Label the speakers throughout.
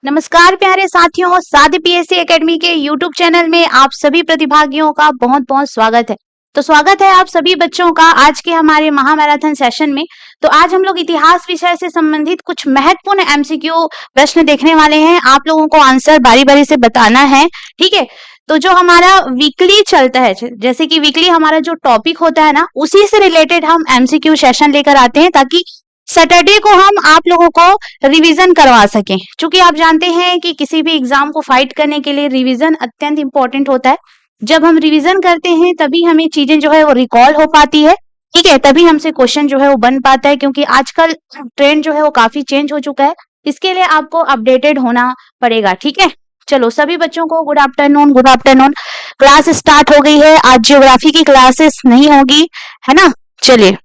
Speaker 1: नमस्कार प्यारे साथियों, साधि पीएससी एकेडमी के यूट्यूब चैनल में आप सभी प्रतिभागियों का बहुत बहुत स्वागत है। तो स्वागत है आप सभी बच्चों का आज के हमारे महामैराथन सेशन में। तो आज हम लोग इतिहास विषय से संबंधित कुछ महत्वपूर्ण एमसीक्यू प्रश्न देखने वाले हैं। आप लोगों को आंसर बारी बारी से बताना है, ठीक है। तो जो हमारा वीकली चलता है, जैसे कि वीकली हमारा जो टॉपिक होता है ना, उसी से रिलेटेड हम एमसीक्यू सेशन लेकर आते हैं ताकि सैटरडे को हम आप लोगों को रिवीजन करवा सकें। क्योंकि आप जानते हैं कि किसी भी एग्जाम को फाइट करने के लिए रिवीजन अत्यंत इंपॉर्टेंट होता है। जब हम रिवीजन करते हैं तभी हमें चीजें जो है वो रिकॉल हो पाती है, ठीक है, तभी हमसे क्वेश्चन जो है वो बन पाता है। क्योंकि आजकल ट्रेंड जो है वो काफी चेंज हो चुका है, इसके लिए आपको अपडेटेड होना पड़ेगा, ठीक है। चलो सभी बच्चों को good afternoon. Good afternoon. Class start हो गई है। आज ज्योग्राफी की क्लासेस नहीं होगी, है ना। चलिए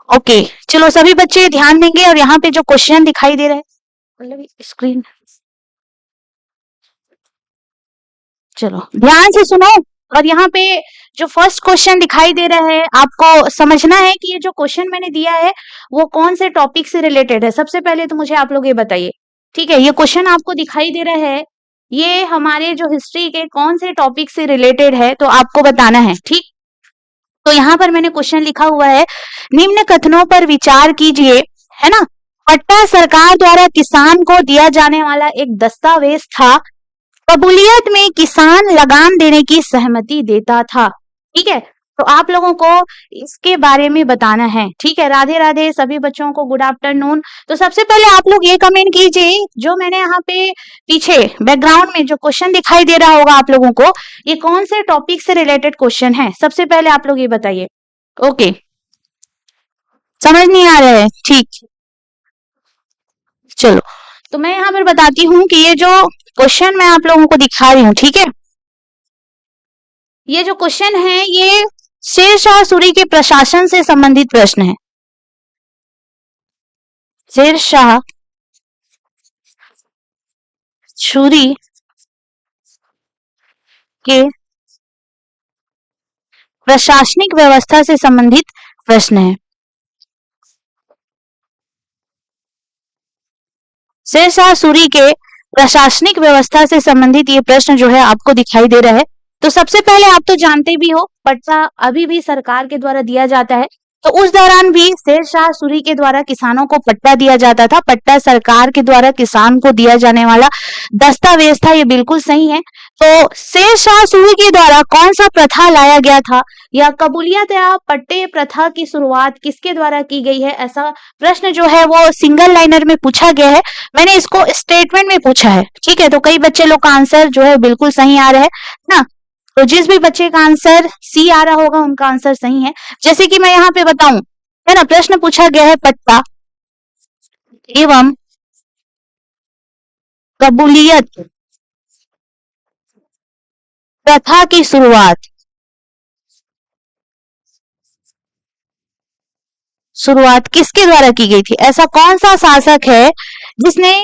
Speaker 1: ओके, चलो सभी बच्चे ध्यान देंगे और यहाँ पे जो क्वेश्चन दिखाई दे रहा है, मतलब स्क्रीन, चलो ध्यान से सुनो। और यहाँ पे जो फर्स्ट क्वेश्चन दिखाई दे रहा है, आपको समझना है कि ये जो क्वेश्चन मैंने दिया है वो कौन से टॉपिक से रिलेटेड है। सबसे पहले तो मुझे आप लोग ये बताइए, ठीक है, ये क्वेश्चन आपको दिखाई दे रहा है, ये हमारे जो हिस्ट्री के कौन से टॉपिक से रिलेटेड है, तो आपको बताना है, ठीक। तो यहाँ पर मैंने क्वेश्चन लिखा हुआ है, निम्न कथनों पर विचार कीजिए, है ना। पट्टा सरकार द्वारा किसान को दिया जाने वाला एक दस्तावेज था। कबूलियत में किसान लगान देने की सहमति देता था, ठीक है। तो आप लोगों को इसके बारे में बताना है, ठीक है। राधे राधे सभी बच्चों को, गुड आफ्टरनून। तो सबसे पहले आप लोग ये कमेंट कीजिए, जो मैंने यहाँ पे पीछे बैकग्राउंड में जो क्वेश्चन दिखाई दे रहा होगा आप लोगों को, ये कौन से टॉपिक से रिलेटेड क्वेश्चन है, सबसे पहले आप लोग ये बताइए। ओके, समझ नहीं आ रहा है, ठीक। चलो तो मैं यहाँ पर बताती हूँ कि ये जो क्वेश्चन मैं आप लोगों को दिखा रही हूँ, ठीक है, ये जो क्वेश्चन है ये शेर शाह सूरी के प्रशासन से संबंधित प्रश्न है। शेर शाह सूरी के प्रशासनिक व्यवस्था से संबंधित प्रश्न है। शेर शाह सूरी के प्रशासनिक व्यवस्था से संबंधित ये प्रश्न जो है आपको दिखाई दे रहा है। तो सबसे पहले आप तो जानते भी हो, पट्टा अभी भी सरकार के द्वारा दिया जाता है। तो उस दौरान भी शेर शाह सूरी के द्वारा किसानों को पट्टा दिया जाता था। पट्टा सरकार के द्वारा किसान को दिया जाने वाला दस्तावेज था, ये बिल्कुल सही है। तो शेर शाह सूरी के द्वारा कौन सा प्रथा लाया गया था, या कबूलियत या पट्टे प्रथा की शुरुआत किसके द्वारा की गई है, ऐसा प्रश्न जो है वो सिंगल लाइनर में पूछा गया है। मैंने इसको स्टेटमेंट में पूछा है, ठीक है। तो कई बच्चे लोग का आंसर जो है बिल्कुल सही आ रहा है ना। तो जिस भी बच्चे का आंसर सी आ रहा होगा उनका आंसर सही है। जैसे कि मैं यहाँ पे बताऊं, है ना, प्रश्न पूछा गया है पट्टा एवं कबूलियत प्रथा की शुरुआत किसके द्वारा की गई थी। ऐसा कौन सा शासक है जिसने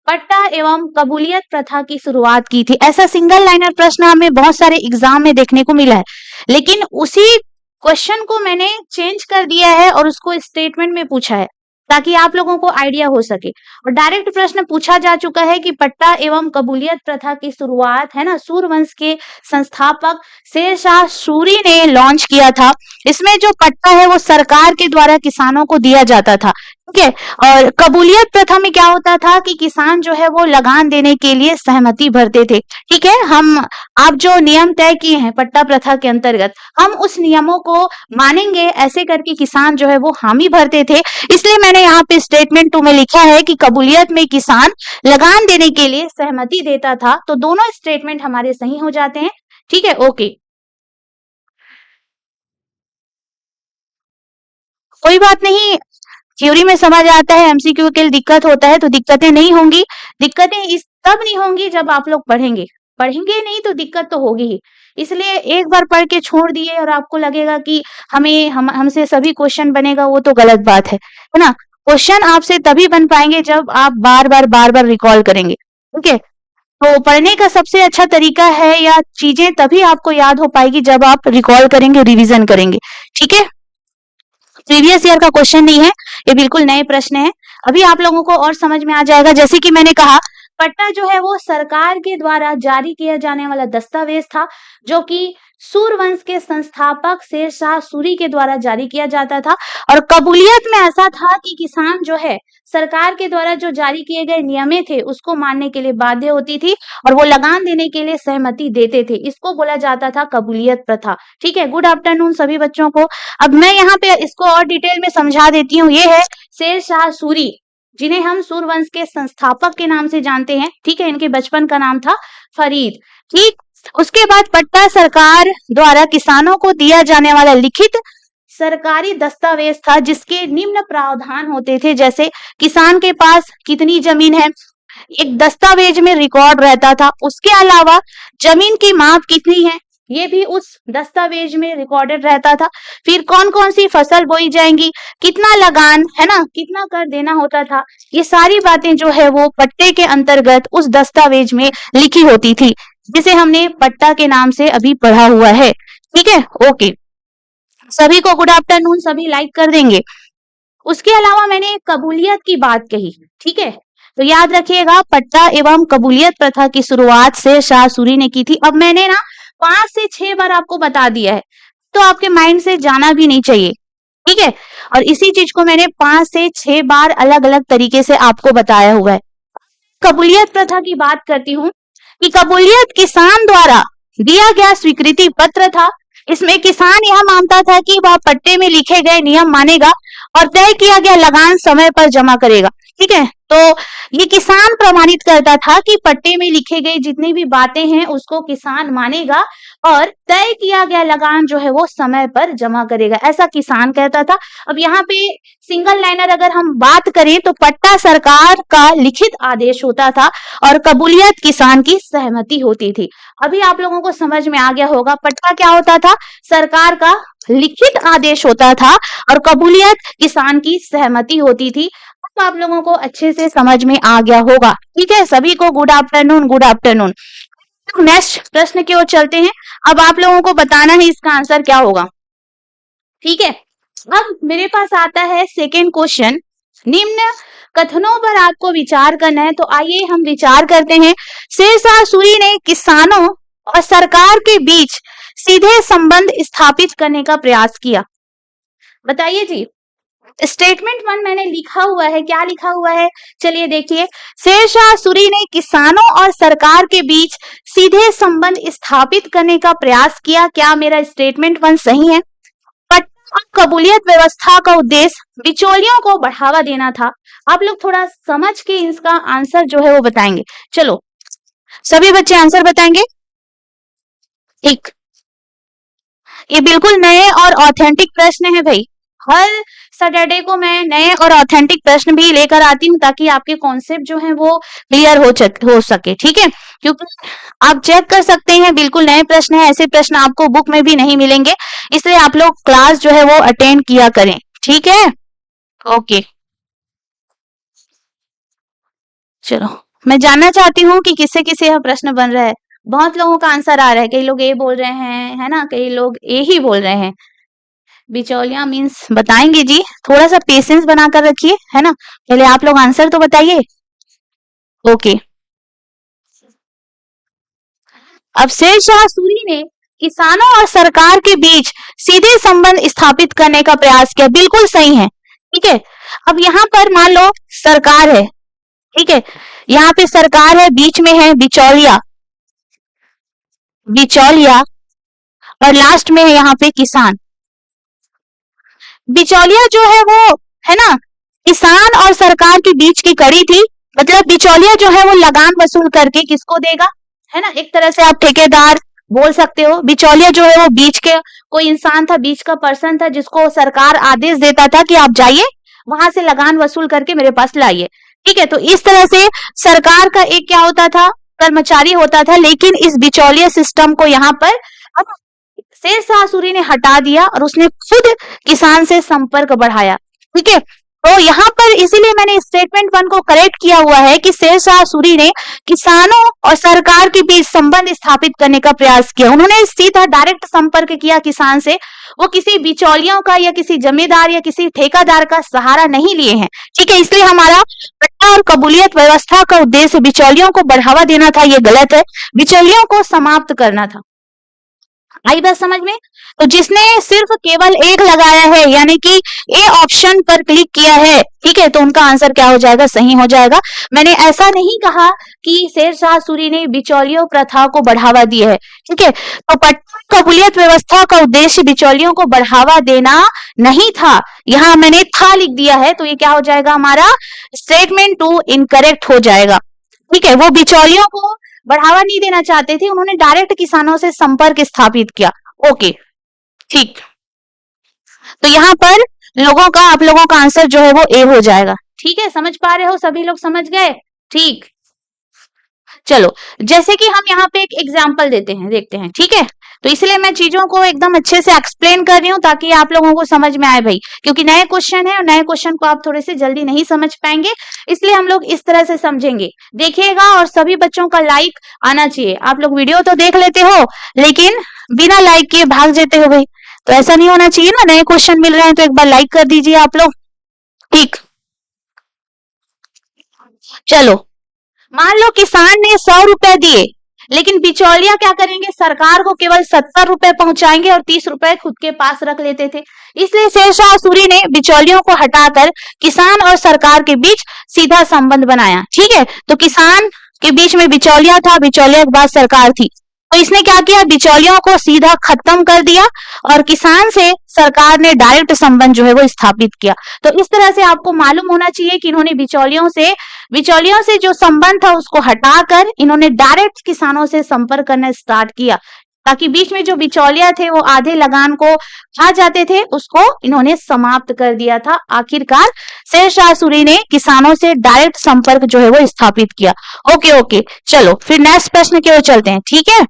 Speaker 1: पट्टा एवं कबूलियत प्रथा की शुरुआत की थी। ऐसा सिंगल लाइनर प्रश्न हमें बहुत सारे एग्जाम में देखने को मिला है, लेकिन उसी क्वेश्चन को मैंने चेंज कर दिया है और उसको स्टेटमेंट में पूछा है ताकि आप लोगों को आइडिया हो सके। और डायरेक्ट प्रश्न पूछा जा चुका है कि पट्टा एवं कबूलियत प्रथा की शुरुआत, है ना, सूरवंश के संस्थापक शेर शाह सूरी ने लॉन्च किया था। इसमें जो पट्टा है वो सरकार के द्वारा किसानों को दिया जाता था, ठीक है। और कबूलियत प्रथा में क्या होता था कि किसान जो है वो लगान देने के लिए सहमति भरते थे, ठीक है। हम आप जो नियम तय किए हैं पट्टा प्रथा के अंतर्गत, हम उस नियमों को मानेंगे, ऐसे करके किसान जो है वो हामी भरते थे। इसलिए मैंने यहाँ पे स्टेटमेंट 2 में लिखा है कि कबूलियत में किसान लगान देने के लिए सहमति देता था। तो दोनों स्टेटमेंट हमारे सही हो जाते हैं, ठीक है। ओके, कोई बात नहीं, थ्योरी में समझ आता है, एमसीक्यू के लिए दिक्कत होता है तो दिक्कतें नहीं होंगी। दिक्कतें इस तब नहीं होंगी जब आप लोग पढ़ेंगे नहीं तो दिक्कत तो होगी ही। इसलिए एक बार पढ़ के छोड़ दिए और आपको लगेगा कि हमसे सभी क्वेश्चन बनेगा, वो तो गलत बात है ना। क्वेश्चन आपसे तभी बन पाएंगे जब आप बार बार रिकॉल करेंगे, ठीक है। तो पढ़ने का सबसे अच्छा तरीका है, या चीजें तभी आपको याद हो पाएगी जब आप रिकॉल करेंगे, रिविजन करेंगे, ठीक है। प्रीवियस ईयर का क्वेश्चन नहीं है, ये बिल्कुल नए प्रश्न है, अभी आप लोगों को और समझ में आ जाएगा। जैसे कि मैंने कहा, पट्टा जो है वो सरकार के द्वारा जारी किया जाने वाला दस्तावेज था, जो कि सूरवंश के संस्थापक शेरशाह सूरी के द्वारा जारी किया जाता था। और कबूलियत में ऐसा था कि किसान जो है सरकार के द्वारा जो जारी किए गए नियमें थे उसको मानने के लिए बाध्य होती थी और वो लगान देने के लिए सहमति देते थे। इसको बोला जाता था कबूलियत प्रथा। ठीक है, गुड आफ्टरनून सभी बच्चों को। अब मैं यहाँ पे इसको और डिटेल में समझा देती हूँ। ये है शेरशाह सूरी, जिन्हें हम सूरवंश के संस्थापक के नाम से जानते हैं। ठीक है, इनके बचपन का नाम था फरीद। ठीक, उसके बाद पट्टा सरकार द्वारा किसानों को दिया जाने वाला लिखित सरकारी दस्तावेज था, जिसके निम्न प्रावधान होते थे। जैसे किसान के पास कितनी जमीन है, एक दस्तावेज में रिकॉर्ड रहता था। उसके अलावा जमीन की माप कितनी है, ये भी उस दस्तावेज में रिकॉर्डेड रहता था। फिर कौन कौन सी फसल बोई जाएंगी, कितना लगान है ना, कितना कर देना होता था, ये सारी बातें जो है वो पट्टे के अंतर्गत उस दस्तावेज में लिखी होती थी, जिसे हमने पट्टा के नाम से अभी पढ़ा हुआ है। ठीक है, ओके, सभी को गुड आफ्टरनून, सभी लाइक कर देंगे। उसके अलावा मैंने कबूलियत की बात कही। ठीक है, तो याद रखिएगा, पट्टा एवं कबूलियत प्रथा की शुरुआत से शाह सूरी ने की थी। अब मैंने ना 5 से 6 बार आपको बता दिया है, तो आपके माइंड से जाना भी नहीं चाहिए। ठीक है, और इसी चीज को मैंने 5 से 6 बार अलग अलग तरीके से आपको बताया हुआ है। कबूलियत प्रथा की बात करती हूँ कि कबूलियत किसान द्वारा दिया गया स्वीकृति पत्र था। इसमें किसान यह मानता था कि वह पट्टे में लिखे गए नियम मानेगा और तय किया गया लगान समय पर जमा करेगा। ठीक है, तो ये किसान प्रमाणित करता था कि पट्टे में लिखे गए जितनी भी बातें हैं उसको किसान मानेगा और तय किया गया लगान जो है वो समय पर जमा करेगा, ऐसा किसान कहता था। अब यहाँ पे सिंगल लाइनर अगर हम बात करें तो पट्टा सरकार का लिखित आदेश होता था और कबूलियत किसान की सहमति होती थी। अभी आप लोगों को समझ में आ गया होगा, पट्टा क्या होता था, सरकार का लिखित आदेश होता था और कबूलियत किसान की सहमति होती थी। तो आप लोगों को अच्छे से समझ में आ गया होगा। ठीक है, सभी को good afternoon, good afternoon. Next प्रश्न की ओर चलते हैं। अब आप लोगों को बताना है इसका आंसर क्या होगा। ठीक है, अब मेरे पास आता है सेकेंड क्वेश्चन। निम्न कथनों पर आपको विचार करना है, तो आइए हम विचार करते हैं। शेरशाह सूरी ने किसानों और सरकार के बीच सीधे संबंध स्थापित करने का प्रयास किया। बताइए जी, स्टेटमेंट 1 मैंने लिखा हुआ है, क्या लिखा हुआ है, चलिए देखिए। शेरशाह सूरी ने किसानों और सरकार के बीच सीधे संबंध स्थापित करने का प्रयास किया। क्या मेरा स्टेटमेंट 1 सही है? पट्टा और कबूलियत व्यवस्था का उद्देश्य बिचौलियों को बढ़ावा देना था। आप लोग थोड़ा समझ के इसका आंसर जो है वो बताएंगे। चलो सभी बच्चे आंसर बताएंगे। एक, ये बिल्कुल नए और ऑथेंटिक प्रश्न है भाई। हर सैटरडे को मैं नए और ऑथेंटिक प्रश्न भी लेकर आती हूँ ताकि आपके कॉन्सेप्ट जो है वो क्लियर हो सके। ठीक है, क्योंकि आप चेक कर सकते हैं बिल्कुल नए प्रश्न है, ऐसे प्रश्न आपको बुक में भी नहीं मिलेंगे, इसलिए आप लोग क्लास जो है वो अटेंड किया करें। ठीक है, ओके। चलो मैं जानना चाहती हूँ कि किससे किससे यह प्रश्न बन रहा है। बहुत लोगों का आंसर आ रहा है, कई लोग ए बोल रहे हैं, है ना, कई लोग ए ही बोल रहे हैं। बिचौलिया मीन्स बताएंगे जी, थोड़ा सा पेशेंस बनाकर रखिए, है ना। पहले आप लोग आंसर तो बताइए। ओके, अब शेरशाह सूरी ने किसानों और सरकार के बीच सीधे संबंध स्थापित करने का प्रयास किया, बिल्कुल सही है। ठीक है, अब यहाँ पर मान लो सरकार है, ठीक है, यहाँ पे सरकार है, बीच में है बिचौलिया, बिचौलिया, और लास्ट में है यहाँ पे किसान। बिचौलिया जो है वो है ना किसान और सरकार के बीच की कड़ी थी, मतलब बिचौलिया जो है वो लगान वसूल करके किसको देगा, है ना, एक तरह से आप ठेकेदार बोल सकते हो। बिचौलिया जो है वो बीच के कोई इंसान था, बीच का पर्सन था, जिसको सरकार आदेश देता था कि आप जाइए वहां से लगान वसूल करके मेरे पास लाइए। ठीक है, तो इस तरह से सरकार का एक क्या होता था, कर्मचारी होता था, लेकिन इस बिचौलिया सिस्टम को यहाँ पर शेरशाह सूरी ने हटा दिया और उसने खुद किसान से संपर्क बढ़ाया। ठीक है, तो यहाँ पर इसीलिए मैंने स्टेटमेंट 1 को करेक्ट किया हुआ है कि शेरशाह सूरी ने किसानों और सरकार के बीच संबंध स्थापित करने का प्रयास किया। उन्होंने सीधा डायरेक्ट संपर्क किया किसान से, वो किसी बिचौलियों का या किसी जमींदार या किसी ठेकेदार का सहारा नहीं लिए हैं। ठीक है, इसलिए हमारा पट्टा और कबूलियत व्यवस्था का उद्देश्य बिचौलियों को बढ़ावा देना था, ये गलत है, बिचौलियों को समाप्त करना था। आई बात समझ में? तो जिसने सिर्फ केवल एक लगाया है यानी कि ए ऑप्शन पर क्लिक किया है, ठीक है, तो उनका आंसर क्या हो जाएगा? सही हो जाएगा। मैंने ऐसा नहीं कहा कि शेरशाह सूरी ने बिचौलियों प्रथा को बढ़ावा दिया है, ठीक है। तो पट्टा कबूलियत व्यवस्था का उद्देश्य बिचौलियों को बढ़ावा देना नहीं था, यहाँ मैंने था लिख दिया है, तो ये क्या हो जाएगा? हमारा स्टेटमेंट 2 इनकरेक्ट हो जाएगा। ठीक है, वो बिचौलियों को बढ़ावा नहीं देना चाहते थे, उन्होंने डायरेक्ट किसानों से संपर्क स्थापित किया। ओके, ठीक। तो यहाँ पर लोगों का, आप लोगों का आंसर जो है वो ए हो जाएगा। ठीक है, समझ पा रहे हो? सभी लोग समझ गए? ठीक, चलो, जैसे कि हम यहाँ पे एक एग्जाम्पल देते हैं, देखते हैं। ठीक है, तो इसलिए मैं चीजों को एकदम अच्छे से एक्सप्लेन कर रही हूँ ताकि आप लोगों को समझ में आए भाई, क्योंकि नए क्वेश्चन है और नए क्वेश्चन को आप थोड़े से जल्दी नहीं समझ पाएंगे, इसलिए हम लोग इस तरह से समझेंगे। देखिएगा, और सभी बच्चों का लाइक आना चाहिए। आप लोग वीडियो तो देख लेते हो लेकिन बिना लाइक किए भाग जाते हो भाई, तो ऐसा नहीं होना चाहिए ना। नए क्वेश्चन मिल रहे हैं तो एक बार लाइक कर दीजिए आप लोग। ठीक, चलो, मान लो किसान ने 100 रुपए दिए, लेकिन बिचौलिया क्या करेंगे? सरकार को केवल 70 रुपए पहुंचाएंगे और 30 रुपए खुद के पास रख लेते थे। इसलिए शेरशाह सूरी ने बिचौलियों को हटाकर किसान और सरकार के बीच सीधा संबंध बनाया। ठीक है, तो किसान के बीच में बिचौलिया था, बिचौलिया के बाद सरकार थी, तो इसने क्या किया? बिचौलियों को सीधा खत्म कर दिया और किसान से सरकार ने डायरेक्ट संबंध जो है वो स्थापित किया। तो इस तरह से आपको मालूम होना चाहिए कि इन्होंने बिचौलियों से जो संबंध था उसको हटाकर इन्होंने डायरेक्ट किसानों से संपर्क करना स्टार्ट किया, ताकि बीच में जो बिचौलिया थे वो आधे लगान को खा जाते थे, उसको इन्होंने समाप्त कर दिया था। आखिरकार शेरशाह सूरी ने किसानों से डायरेक्ट संपर्क जो है वो स्थापित किया। ओके, चलो फिर नेक्स्ट प्रश्न की ओर चलते हैं। ठीक है,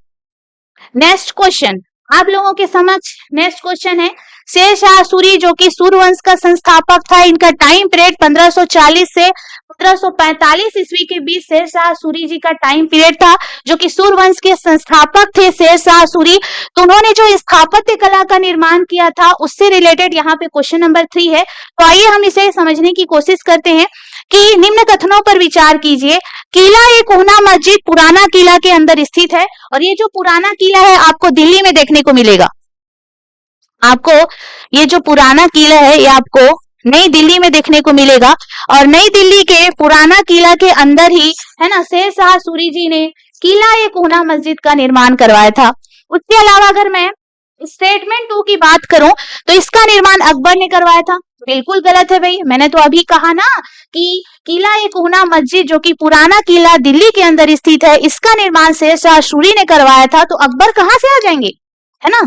Speaker 1: नेक्स्ट क्वेश्चन आप लोगों के समक्ष नेक्स्ट क्वेश्चन है, शेरशाह सूरी जो कि सूर्यवंश का संस्थापक था, इनका टाइम पीरियड 1540 से 1545 ईस्वी के बीच शेरशाह सूरी जी का टाइम पीरियड था, जो कि सूर्यवंश के संस्थापक थे शेरशाह सूरी। तो उन्होंने जो स्थापत्य कला का निर्माण किया था उससे रिलेटेड यहाँ पे क्वेश्चन नंबर 3 है। तो आइए हम इसे समझने की कोशिश करते हैं कि निम्न कथनों पर विचार कीजिए। किला-ए-कोहना मस्जिद पुराना किला के अंदर स्थित है, और ये जो पुराना किला है आपको दिल्ली में देखने को मिलेगा। आपको ये जो पुराना किला है ये आपको नई दिल्ली में देखने को मिलेगा, और नई दिल्ली के पुराना किला के अंदर ही है ना शेरशाह सूरी जी ने किला-ए-कोहना मस्जिद का निर्माण करवाया था। उसके अलावा अगर मैं स्टेटमेंट 2 की बात करूं तो इसका निर्माण अकबर ने करवाया था। बिल्कुल गलत है भाई, मैंने तो अभी कहा ना कि किला-ए-कोहना मस्जिद जो कि पुराना किला दिल्ली के अंदर स्थित है, इसका निर्माण शेरशाह सूरी ने करवाया था। तो अकबर कहां से आ जाएंगे? है ना,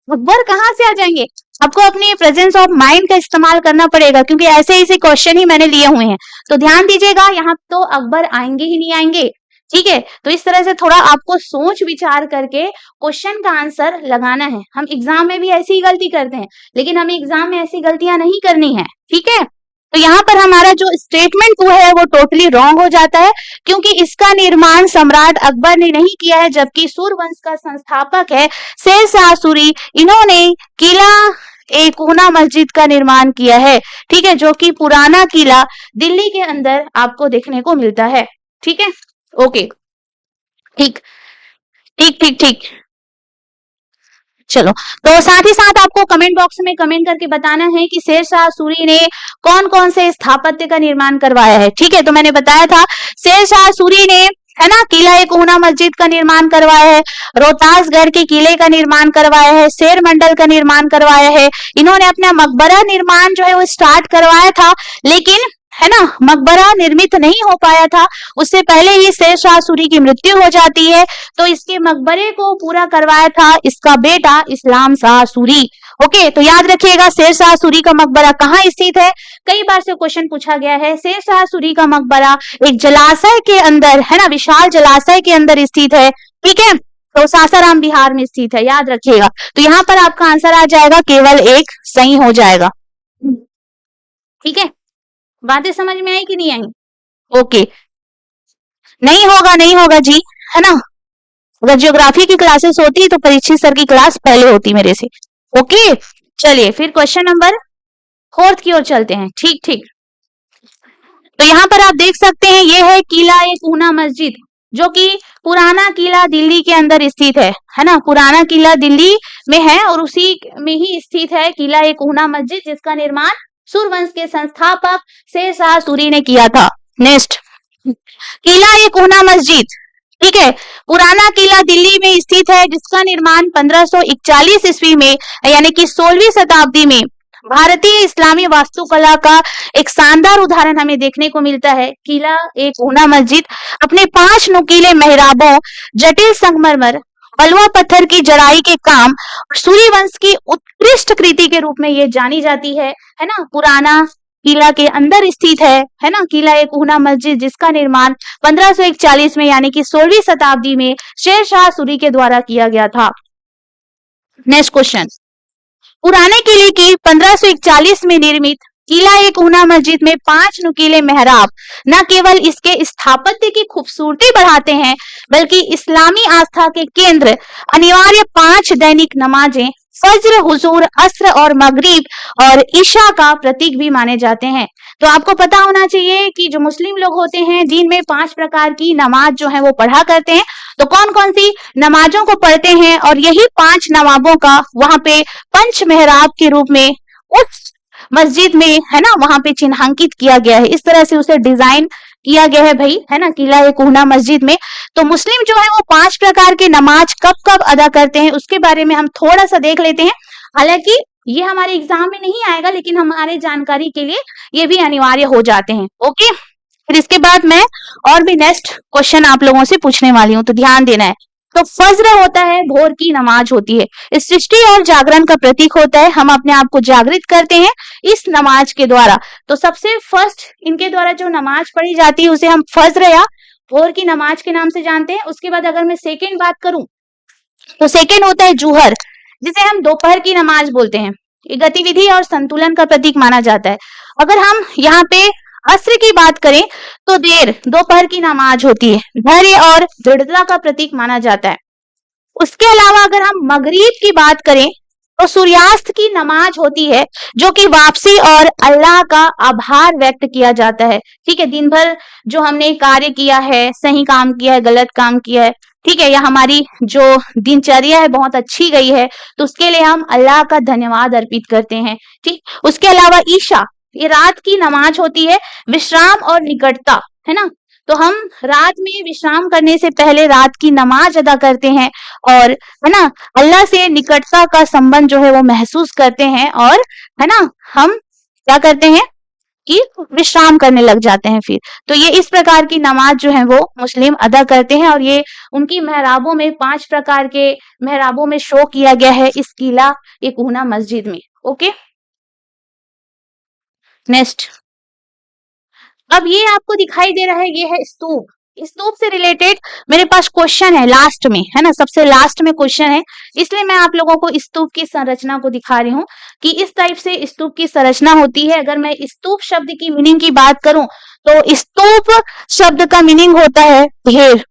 Speaker 1: अकबर कहां से आ जाएंगे? आपको अपनी प्रेजेंस ऑफ माइंड का इस्तेमाल करना पड़ेगा, क्योंकि ऐसे क्वेश्चन ही मैंने लिए हुए हैं। तो ध्यान दीजिएगा, यहाँ तो अकबर आएंगे ही नहीं आएंगे। ठीक है, तो इस तरह से थोड़ा आपको सोच विचार करके क्वेश्चन का आंसर लगाना है। हम एग्जाम में भी ऐसी ही गलती करते हैं, लेकिन हमें एग्जाम में ऐसी गलतियां नहीं करनी है। ठीक है, तो यहाँ पर हमारा जो स्टेटमेंट 2 है वो टोटली रॉन्ग हो जाता है, क्योंकि इसका निर्माण सम्राट अकबर ने नहीं किया है, जबकि सूर्यवंश का संस्थापक है शेरशाह सूरी, इन्होंने किला-ए-कोहना मस्जिद का निर्माण किया है। ठीक है, जो कि पुराना किला दिल्ली के अंदर आपको देखने को मिलता है। ठीक है, ओके, ठीक ठीक ठीक ठीक चलो, तो साथ ही साथ आपको कमेंट बॉक्स में कमेंट करके बताना है कि शेरशाह सूरी ने कौन कौन से स्थापत्य का निर्माण करवाया है। ठीक है, तो मैंने बताया था शेरशाह सूरी ने है ना किला-ए-कोहना मस्जिद का निर्माण करवाया है, रोहतासगढ़ के किले का निर्माण करवाया है, शेर मंडल का निर्माण करवाया है। इन्होंने अपना मकबरा निर्माण जो है वो स्टार्ट करवाया था, लेकिन है ना मकबरा निर्मित नहीं हो पाया था, उससे पहले ही शेरशाह सूरी की मृत्यु हो जाती है। तो इसके मकबरे को पूरा करवाया था इसका बेटा इस्लाम शाह सूरी। ओके, तो याद रखिएगा शेरशाह सूरी का मकबरा कहाँ स्थित है। कई बार से क्वेश्चन पूछा गया है। शेरशाह सूरी का मकबरा एक जलाशय के अंदर है ना, विशाल जलाशय के अंदर स्थित है। ठीक है, तो सासाराम बिहार में स्थित है, याद रखिएगा। तो यहाँ पर आपका आंसर आ जाएगा, केवल एक सही हो जाएगा। ठीक है, बातें समझ में आई कि नहीं आई? ओके, नहीं होगा जी, है ना। अगर ज्योग्राफी की क्लासेस होती तो परीक्षित सर की क्लास पहले होती मेरे से। ओके, चलिए फिर क्वेश्चन नंबर 4 की ओर चलते हैं। ठीक ठीक। तो यहाँ पर आप देख सकते हैं ये है किला ए कूना मस्जिद, जो कि पुराना किला दिल्ली के अंदर स्थित है ना। पुराना किला दिल्ली में है और उसी में ही स्थित है किला ए कूना मस्जिद, जिसका निर्माण सूर्यवंश के संस्थापक शेरशाह सूरी ने किया था। नेक्स्ट, किला ए कूना मस्जिद, ठीक है, पुराना किला दिल्ली में स्थित है, जिसका निर्माण 1541 ईस्वी में यानी कि 16वीं शताब्दी में भारतीय इस्लामी वास्तुकला का एक शानदार उदाहरण हमें देखने को मिलता है। किला ए कूना मस्जिद अपने 5 नुकीले मेहराबों, जटिल संगमरमर, बलुआ पत्थर की जड़ाई के काम और सूर्य वंश की उत्कृष्ट कृति के रूप में ये जानी जाती है ना। पुराना किला के अंदर स्थित है ना किला ए कूना मस्जिद, जिसका निर्माण 1541 में यानी कि 16वीं शताब्दी में शेरशाह सूरी के द्वारा किया गया था। नेक्स्ट क्वेश्चन, पुराने किले की 1541 में निर्मित किला ए कूना मस्जिद में 5 नुकीले मेहराब न केवल इसके स्थापत्य की खूबसूरती बढ़ाते हैं, बल्कि इस्लामी आस्था के केंद्र अनिवार्य 5 दैनिक नमाजें फज्र, हुजूर, अस्र और मगरिब और ईशा का प्रतीक भी माने जाते हैं। तो आपको पता होना चाहिए कि जो मुस्लिम लोग होते हैं दिन में 5 प्रकार की नमाज जो है वो पढ़ा करते हैं। तो कौन कौन सी नमाजों को पढ़ते हैं, और यही 5 नवाबों का वहां पे पंच मेहराब के रूप में उस मस्जिद में है ना वहां पे चिन्हांकित किया गया है। इस तरह से उसे डिजाइन किया गया है भाई, है ना, किला ए कूना मस्जिद में। तो मुस्लिम जो है वो 5 प्रकार के नमाज कब कब अदा करते हैं उसके बारे में हम थोड़ा सा देख लेते हैं। हालांकि ये हमारे एग्जाम में नहीं आएगा, लेकिन हमारे जानकारी के लिए ये भी अनिवार्य हो जाते हैं। ओके, फिर इसके बाद मैं और भी नेक्स्ट क्वेश्चन आप लोगों से पूछने वाली हूँ, तो ध्यान देना है। तो फज्र होता है, भोर की नमाज होती है, इस सृष्टि और जागरण का प्रतीक होता है। हम अपने आप को जागृत करते हैं इस नमाज के द्वारा। तो सबसे फर्स्ट इनके द्वारा जो नमाज पढ़ी जाती है उसे हम फज्र या भोर की नमाज के नाम से जानते हैं। उसके बाद अगर मैं सेकेंड बात करूं तो सेकेंड होता है जुहर, जिसे हम दोपहर की नमाज बोलते हैं। ये गतिविधि और संतुलन का प्रतीक माना जाता है। अगर हम यहाँ पे अस्र की बात करें तो देर, दोपहर की नमाज होती है, धैर्य और दृढ़ता का प्रतीक माना जाता है। उसके अलावा अगर हम मगरिब की बात करें तो सूर्यास्त की नमाज होती है, जो कि वापसी और अल्लाह का आभार व्यक्त किया जाता है। ठीक है, दिन भर जो हमने कार्य किया है, सही काम किया है, गलत काम किया है, ठीक है, या हमारी जो दिनचर्या है बहुत अच्छी गई है, तो उसके लिए हम अल्लाह का धन्यवाद अर्पित करते हैं। ठीक, उसके अलावा ईशा, ये रात की नमाज होती है, विश्राम और निकटता, है ना। तो हम रात में विश्राम करने से पहले रात की नमाज अदा करते हैं और है ना अल्लाह से निकटता का संबंध जो है वो महसूस करते हैं, और है ना हम क्या करते हैं कि विश्राम करने लग जाते हैं फिर। तो ये इस प्रकार की नमाज जो है वो मुस्लिम अदा करते हैं, और ये उनकी मेहराबों में 5 प्रकार के मेहराबों में शो किया गया है इस किला ए कूना मस्जिद में। ओके, नेक्स्ट, अब ये आपको दिखाई दे रहा है, ये है स्तूप। स्तूप से रिलेटेड मेरे पास क्वेश्चन है लास्ट में, है ना, सबसे लास्ट में क्वेश्चन है, इसलिए मैं आप लोगों को स्तूप की संरचना को दिखा रही हूँ कि इस टाइप से स्तूप की संरचना होती है। अगर मैं स्तूप शब्द की मीनिंग की बात करूं तो स्तूप शब्द का मीनिंग होता है ढेर।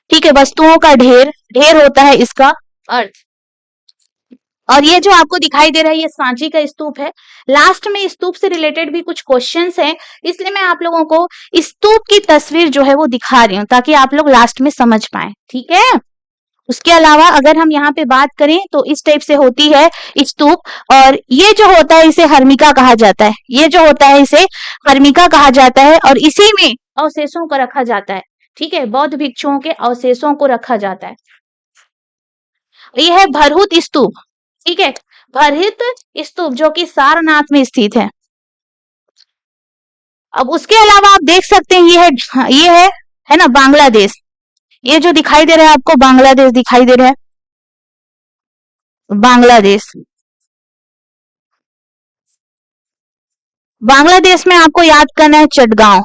Speaker 1: ठीक है, वस्तुओं का ढेर, ढेर होता है इसका अर्थ। और ये जो आपको दिखाई दे रहा है ये सांची का स्तूप है। लास्ट में स्तूप से रिलेटेड भी कुछ क्वेश्चंस हैं, इसलिए मैं आप लोगों को स्तूप की तस्वीर जो है वो दिखा रही हूँ ताकि आप लोग लास्ट में समझ पाए। ठीक है, उसके अलावा अगर हम यहाँ पे बात करें तो इस टाइप से होती है स्तूप, और ये जो होता है इसे हर्मिका कहा जाता है। ये जो होता है इसे हर्मिका कहा जाता है, और इसी में अवशेषों को रखा जाता है। ठीक है, बौद्ध भिक्षुओं के अवशेषों को रखा जाता है। ये है भरहुत स्तूप। ठीक है, भरहित स्तूप जो कि सारनाथ में स्थित है। अब उसके अलावा आप देख सकते हैं ये है ना बांग्लादेश। ये जो दिखाई दे रहा है आपको बांग्लादेश दिखाई दे रहा है, बांग्लादेश। बांग्लादेश में आपको याद करना है चटगांव।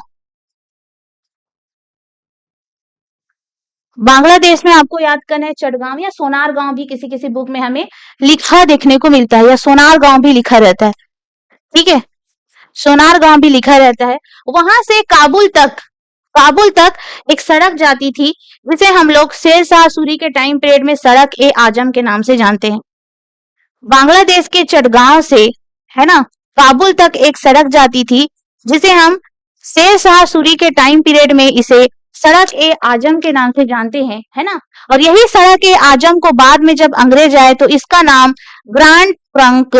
Speaker 1: बांग्लादेश में आपको याद करना है चटगांव, या सोनार गांव भी किसी किसी बुक में हमें लिखा देखने को मिलता है, या सोनार गांव भी लिखा रहता है। ठीक है, सोनार गांव भी लिखा रहता है। वहां से काबुल तक एक सड़क जाती थी, जिसे हम लोग शेरशाह सूरी के टाइम पीरियड में सड़क ए आजम के नाम से जानते हैं। बांग्लादेश के चटगांव से, है ना, काबुल तक एक सड़क जाती थी, जिसे हम शेर शाह सूरी के टाइम पीरियड में इसे सड़क ए आजम के नाम से जानते हैं, है ना। और यही सड़क ए आजम को बाद में जब अंग्रेज आए तो इसका नाम ग्रांड ट्रंक,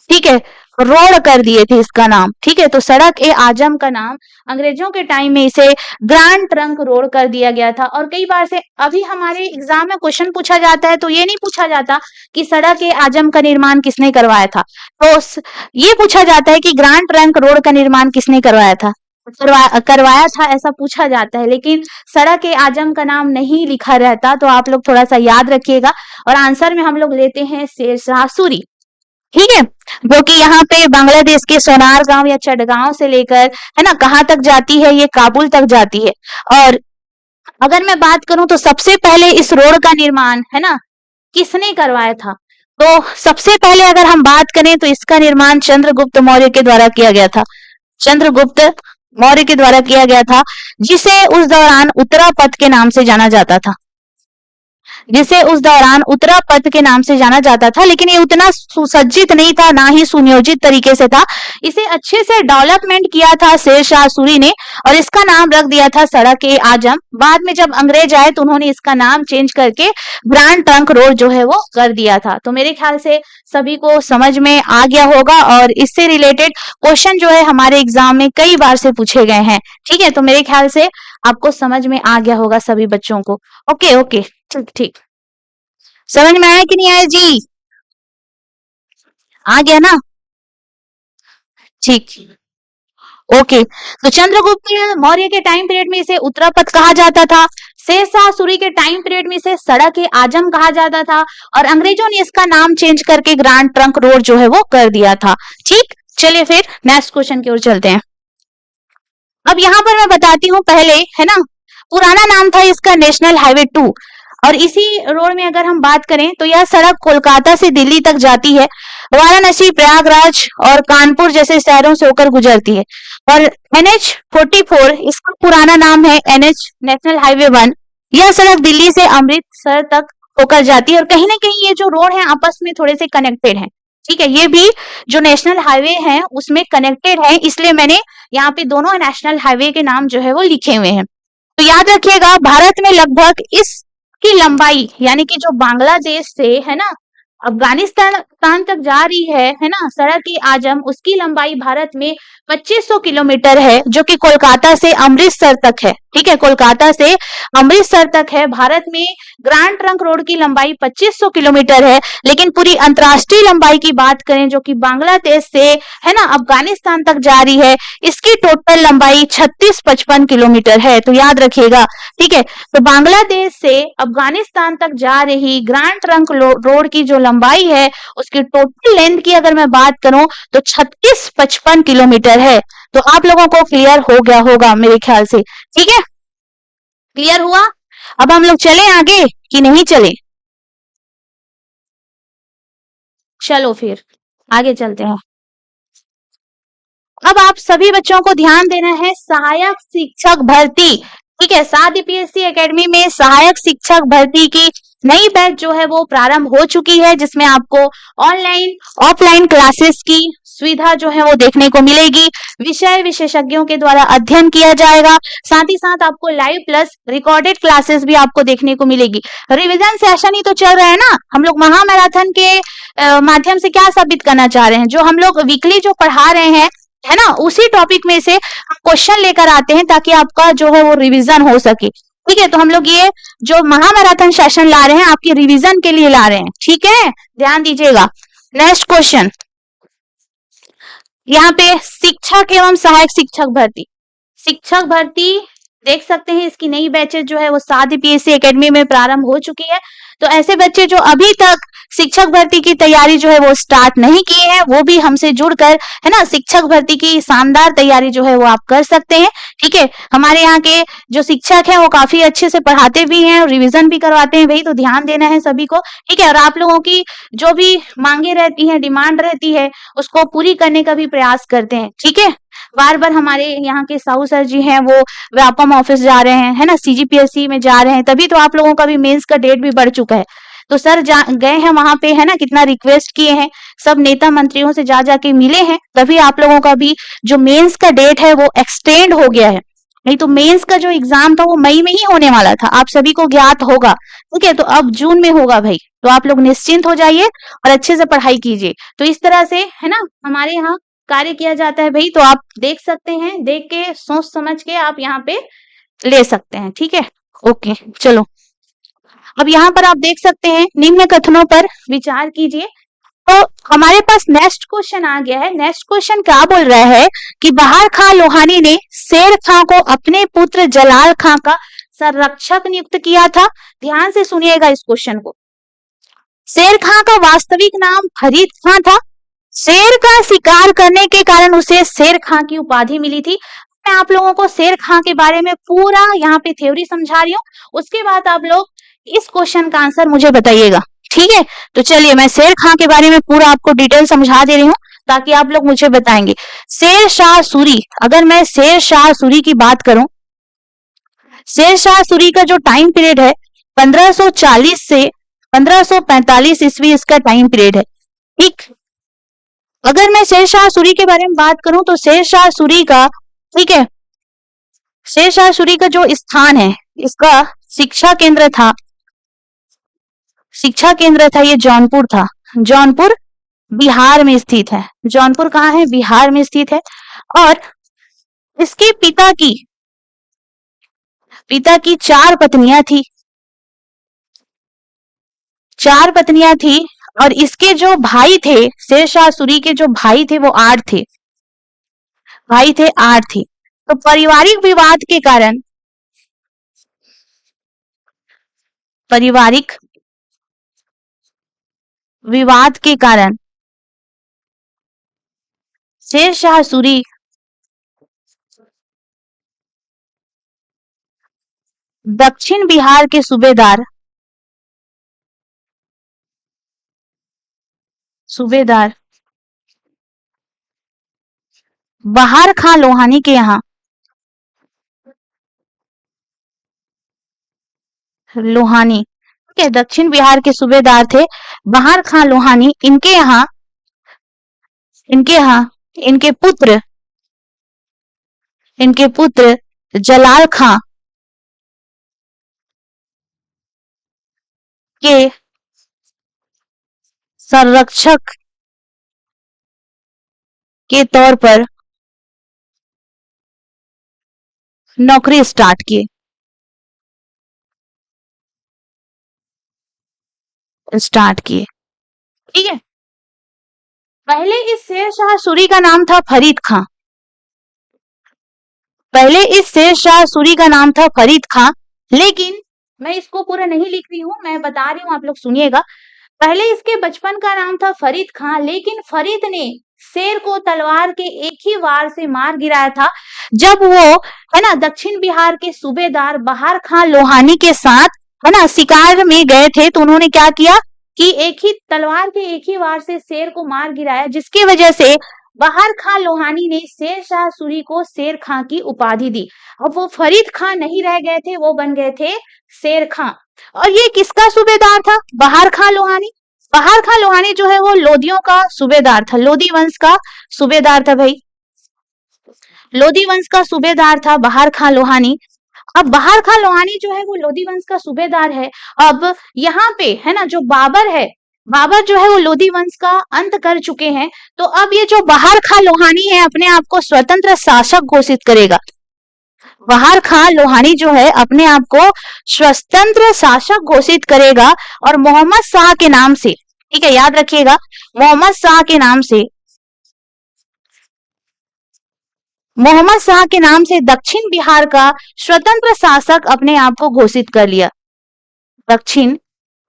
Speaker 1: ठीक है, रोड कर दिए थे इसका नाम, ठीक है। तो सड़क ए आजम का नाम अंग्रेजों के टाइम में इसे ग्रांड ट्रंक रोड कर दिया गया था। और कई बार से अभी हमारे एग्जाम में क्वेश्चन पूछा जाता है तो ये नहीं पूछा जाता कि सड़क ए आजम का निर्माण किसने करवाया था, तो ये पूछा जाता है कि ग्रांड ट्रंक रोड का निर्माण किसने करवाया था, करवाया था ऐसा पूछा जाता है, लेकिन सड़क ए आजम का नाम नहीं लिखा रहता। तो आप लोग थोड़ा सा याद रखिएगा। और आंसर में हम लोग लेते हैं शेर शाह सूरी, ठीक है, जो कि यहाँ पे बांग्लादेश के सोनार गांव या चटगांव से लेकर, है ना, कहाँ तक जाती है, ये काबुल तक जाती है। और अगर मैं बात करूं तो सबसे पहले इस रोड का निर्माण, है ना, किसने करवाया था, तो सबसे पहले अगर हम बात करें तो इसका निर्माण चंद्रगुप्त मौर्य के द्वारा किया गया था। चंद्रगुप्त मौर्य के द्वारा किया गया था, जिसे उस दौरान उत्तरा पथ के नाम से जाना जाता था, जिसे उस दौरान उत्तरा पथ के नाम से जाना जाता था। लेकिन ये उतना सुसज्जित नहीं था, ना ही सुनियोजित तरीके से था। इसे अच्छे से डेवलपमेंट किया था शेर शाह सूरी ने, और इसका नाम रख दिया था सड़क ए आजम। बाद में जब अंग्रेज आए तो उन्होंने इसका नाम चेंज करके ग्रांड ट्रंक रोड जो है वो कर दिया था। तो मेरे ख्याल से सभी को समझ में आ गया होगा, और इससे रिलेटेड क्वेश्चन जो है हमारे एग्जाम में कई बार से पूछे गए हैं, ठीक है। तो मेरे ख्याल से आपको समझ में आ गया होगा सभी बच्चों को। ओके ओके, ठीक ठीक, समझ में आया कि नहीं आया जी, आ गया ना, ठीक, ओके। तो चंद्रगुप्त मौर्य के टाइम पीरियड में इसे उत्तरापथ कहा जाता था, शेर शाह सूरी के टाइम पीरियड में इसे सड़क ए आजम कहा जाता था, और अंग्रेजों ने इसका नाम चेंज करके ग्रांड ट्रंक रोड जो है वो कर दिया था, ठीक। चलिए फिर नेक्स्ट क्वेश्चन की ओर चलते हैं। अब यहाँ पर मैं बताती हूँ पहले, है ना, पुराना नाम था इसका नेशनल हाईवे 2, और इसी रोड में अगर हम बात करें तो यह सड़क कोलकाता से दिल्ली तक जाती है, वाराणसी, प्रयागराज और कानपुर जैसे शहरों से होकर गुजरती है। और NH-44 इसका पुराना नाम है NH नेशनल हाईवे 1। यह सड़क दिल्ली से अमृतसर तक होकर जाती है, और कहीं ना कहीं ये जो रोड है आपस में थोड़े से कनेक्टेड है, ठीक है। ये भी जो नेशनल हाईवे है उसमें कनेक्टेड है, इसलिए मैंने यहाँ पे दोनों नेशनल हाईवे के नाम जो है वो लिखे हुए हैं। तो याद रखिएगा, भारत में लगभग इसकी लंबाई, यानी कि जो बांग्लादेश से, है ना, अफगानिस्तान तक जा रही है ना, सड़क ए आजम, उसकी लंबाई भारत में 2500 किलोमीटर है, जो कि कोलकाता से अमृतसर तक है, ठीक है, कोलकाता से अमृतसर तक है। भारत में ग्रांड ट्रंक रोड की लंबाई 2500 किलोमीटर है, लेकिन पूरी अंतरराष्ट्रीय लंबाई की बात करें जो कि बांग्लादेश से, है ना, अफगानिस्तान तक जा रही है, इसकी टोटल लंबाई 3655 किलोमीटर है। तो याद रखिएगा, ठीक है। तो बांग्लादेश से अफगानिस्तान तक जा रही ग्रांड ट्रंक रोड की जो लंबाई है, उसकी टोटल लेंथ की अगर मैं बात करूं तो 3655 किलोमीटर है। तो आप लोगों को क्लियर हो गया होगा मेरे ख्याल से, ठीक है, क्लियर हुआ। अब हम लोग चले आगे कि नहीं चले, चलो फिर आगे चलते हैं। अब आप सभी बच्चों को ध्यान देना है, सहायक शिक्षक भर्ती, ठीक है, साथ ही PSC एकेडमी में सहायक शिक्षक भर्ती की नई बैच जो है वो प्रारंभ हो चुकी है, जिसमें आपको ऑनलाइन ऑफलाइन क्लासेस की सुविधा जो है वो देखने को मिलेगी। विषय विशेषज्ञों के द्वारा अध्ययन किया जाएगा, साथ ही साथ आपको लाइव प्लस रिकॉर्डेड क्लासेस भी आपको देखने को मिलेगी। रिवीजन सेशन ही तो चल रहा है ना, हम लोग महामैराथन के माध्यम से क्या साबित करना चाह रहे हैं, जो हम लोग वीकली जो पढ़ा रहे हैं, है ना, उसी टॉपिक में से क्वेश्चन लेकर आते हैं ताकि आपका जो है वो रिवीजन हो सके, ठीक है। तो हम लोग ये जो महामैराथन सेशन ला रहे हैं आपके रिवीजन के लिए ला रहे हैं, ठीक है, ध्यान दीजिएगा। नेक्स्ट क्वेश्चन, यहाँ पे शिक्षक एवं सहायक शिक्षक भर्ती, शिक्षक भर्ती देख सकते हैं, इसकी नई बैचेस जो है वो साथ PSC एकेडमी में प्रारंभ हो चुकी है। तो ऐसे बच्चे जो अभी तक शिक्षक भर्ती की तैयारी जो है वो स्टार्ट नहीं किए हैं, वो भी हमसे जुड़कर, है ना, शिक्षक भर्ती की शानदार तैयारी जो है वो आप कर सकते हैं, ठीक है। हमारे यहाँ के जो शिक्षक हैं वो काफी अच्छे से पढ़ाते भी हैं और रिवीजन भी करवाते हैं भाई, तो ध्यान देना है सभी को, ठीक है। और आप लोगों की जो भी मांगे रहती है, डिमांड रहती है, उसको पूरी करने का भी प्रयास करते हैं, ठीक है। बार बार हमारे यहाँ के साहू सर जी हैं वो व्यापम ऑफिस जा रहे हैं, है ना, CGPSC में जा रहे हैं, तभी तो आप लोगों का भी मेंस का डेट भी बढ़ चुका है। तो सर गए हैं वहां पे, है ना, कितना रिक्वेस्ट किए हैं, सब नेता मंत्रियों से जा जाके मिले हैं, तभी आप लोगों का भी जो मेंस का डेट है वो एक्सटेंड हो गया है। नहीं तो मेंस का जो एग्जाम था वो मई में ही होने वाला था, आप सभी को ज्ञात होगा। ठीक है, तो अब जून में होगा भाई, तो आप लोग निश्चिंत हो जाइए और अच्छे से पढ़ाई कीजिए। तो इस तरह से, है ना, हमारे यहाँ कार्य किया जाता है भाई। तो आप देख सकते हैं, देख के सोच समझ के आप यहाँ पे ले सकते हैं। ठीक है, ओके, चलो अब यहाँ पर आप देख सकते हैं, निम्न कथनों पर विचार कीजिए। तो हमारे पास नेक्स्ट क्वेश्चन आ गया है। नेक्स्ट क्वेश्चन क्या बोल रहा है कि बहार खां लोहानी ने शेर खां को अपने पुत्र जलाल खां का संरक्षक नियुक्त किया था। ध्यान से सुनिएगा इस क्वेश्चन को। शेर खां का वास्तविक नाम फरीद खां था। शेर का शिकार करने के कारण उसे शेर खां की उपाधि मिली थी। मैं आप लोगों को शेर खां के बारे में पूरा यहाँ पे थ्योरी समझा रही हूँ, उसके बाद आप लोग इस क्वेश्चन का आंसर मुझे बताइएगा। ठीक है, तो चलिए मैं शेर खां के बारे में पूरा आपको डिटेल समझा दे रही हूँ ताकि आप लोग मुझे बताएंगे। शेर शाह सूरी, अगर मैं शेर शाह सूरी की बात करूं, शेर शाह सूरी का जो टाइम पीरियड है 1540 से 1545 ईस्वी इसका टाइम पीरियड है। ठीक, अगर मैं शेर शाह सूरी के बारे में बात करूं तो शेर शाह सूरी का, ठीक है, शेर शाह सूरी का जो स्थान है, इसका शिक्षा केंद्र था, ये जौनपुर था। जौनपुर बिहार में स्थित है। जौनपुर कहाँ है? बिहार में स्थित है। और इसके पिता की 4 पत्नियां थी, 4 पत्नियां थी। और इसके जो भाई थे, शेर शाह सूरी के जो भाई थे वो 8 थे, भाई थे 8 थे। तो पारिवारिक विवाद के कारण, पारिवारिक विवाद के कारण शेर शाह सूरी दक्षिण बिहार के सूबेदार बहार खां लोहानी के यहाँ, लोहानी, ठीक है, दक्षिण बिहार के सूबेदार थे बहार खां लोहानी। इनके यहाँ इनके पुत्र जलाल खां के संरक्षक के तौर पर नौकरी स्टार्ट किए। ठीक है, पहले इस शेर शाह सूरी का नाम था फरीद खां। लेकिन मैं इसको पूरा नहीं लिख रही हूं, मैं बता रही हूं, आप लोग सुनिएगा। पहले इसके बचपन का नाम था फरीद खां, लेकिन फरीद ने शेर को तलवार के एक ही वार से मार गिराया था जब वो, है ना, दक्षिण बिहार के सूबेदार बहार खां लोहानी के साथ, है ना, शिकार में गए थे। तो उन्होंने क्या किया कि एक ही तलवार के एक ही वार से शेर को मार गिराया, जिसकी वजह से बहार खां लोहानी ने शेर शाह सूरी को शेर खां की उपाधि दी। अब वो फरीद खां नहीं रह गए थे, वो बन गए थे शेर खां। और ये किसका सूबेदार था? बहार खां लोहानी। बहार खां लोहानी जो है वो लोदियों का सूबेदार था, लोदी वंश का सूबेदार था भाई, लोदी वंश का सूबेदार था बहार खां लोहानी। अब बहार खां लोहानी जो है वो लोदी वंश का सूबेदार है। अब यहाँ पे, है ना, जो बाबर है, बाबर जो है वो लोदी वंश का अंत कर चुके हैं। तो अब ये जो बहार खां लोहानी है अपने आप को स्वतंत्र शासक घोषित करेगा। बहार खां लोहानी जो है अपने आप को स्वतंत्र शासक घोषित करेगा और मोहम्मद शाह के नाम से, ठीक है, याद रखिएगा, मोहम्मद शाह के नाम से दक्षिण बिहार का स्वतंत्र शासक अपने आप को घोषित कर लिया। दक्षिण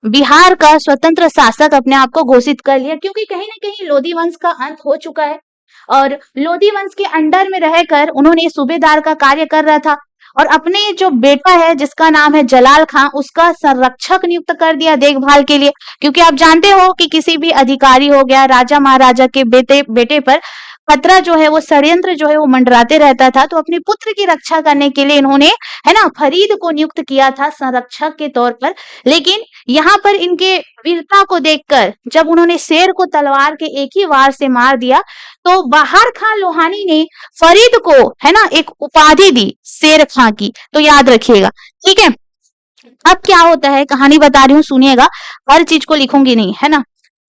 Speaker 1: बिहार का स्वतंत्र शासक अपने आप को घोषित कर लिया, क्योंकि कहीं ना कहीं लोदी वंश का अंत हो चुका है और लोदी वंश के अंडर में रहकर उन्होंने सूबेदार का कार्य कर रहा था। और अपने जो बेटा है जिसका नाम है जलाल खां, उसका संरक्षक नियुक्त कर दिया देखभाल के लिए। क्योंकि आप जानते हो कि किसी भी अधिकारी हो गया, राजा महाराजा के बेटे पर खतरा जो है वो षड्यंत्र जो है वो मंडराते रहता था। तो अपने पुत्र की रक्षा करने के लिए इन्होंने है ना फरीद को नियुक्त किया था संरक्षक के तौर पर। लेकिन यहाँ पर इनके वीरता को देखकर जब उन्होंने शेर को तलवार के एक ही वार से मार दिया तो बहार खान लोहानी ने फरीद को है ना एक उपाधि दी शेर खां की। तो याद रखिएगा, ठीक है। अब क्या होता है, कहानी बता रही हूँ सुनिएगा, हर चीज को लिखूंगी नहीं, है ना।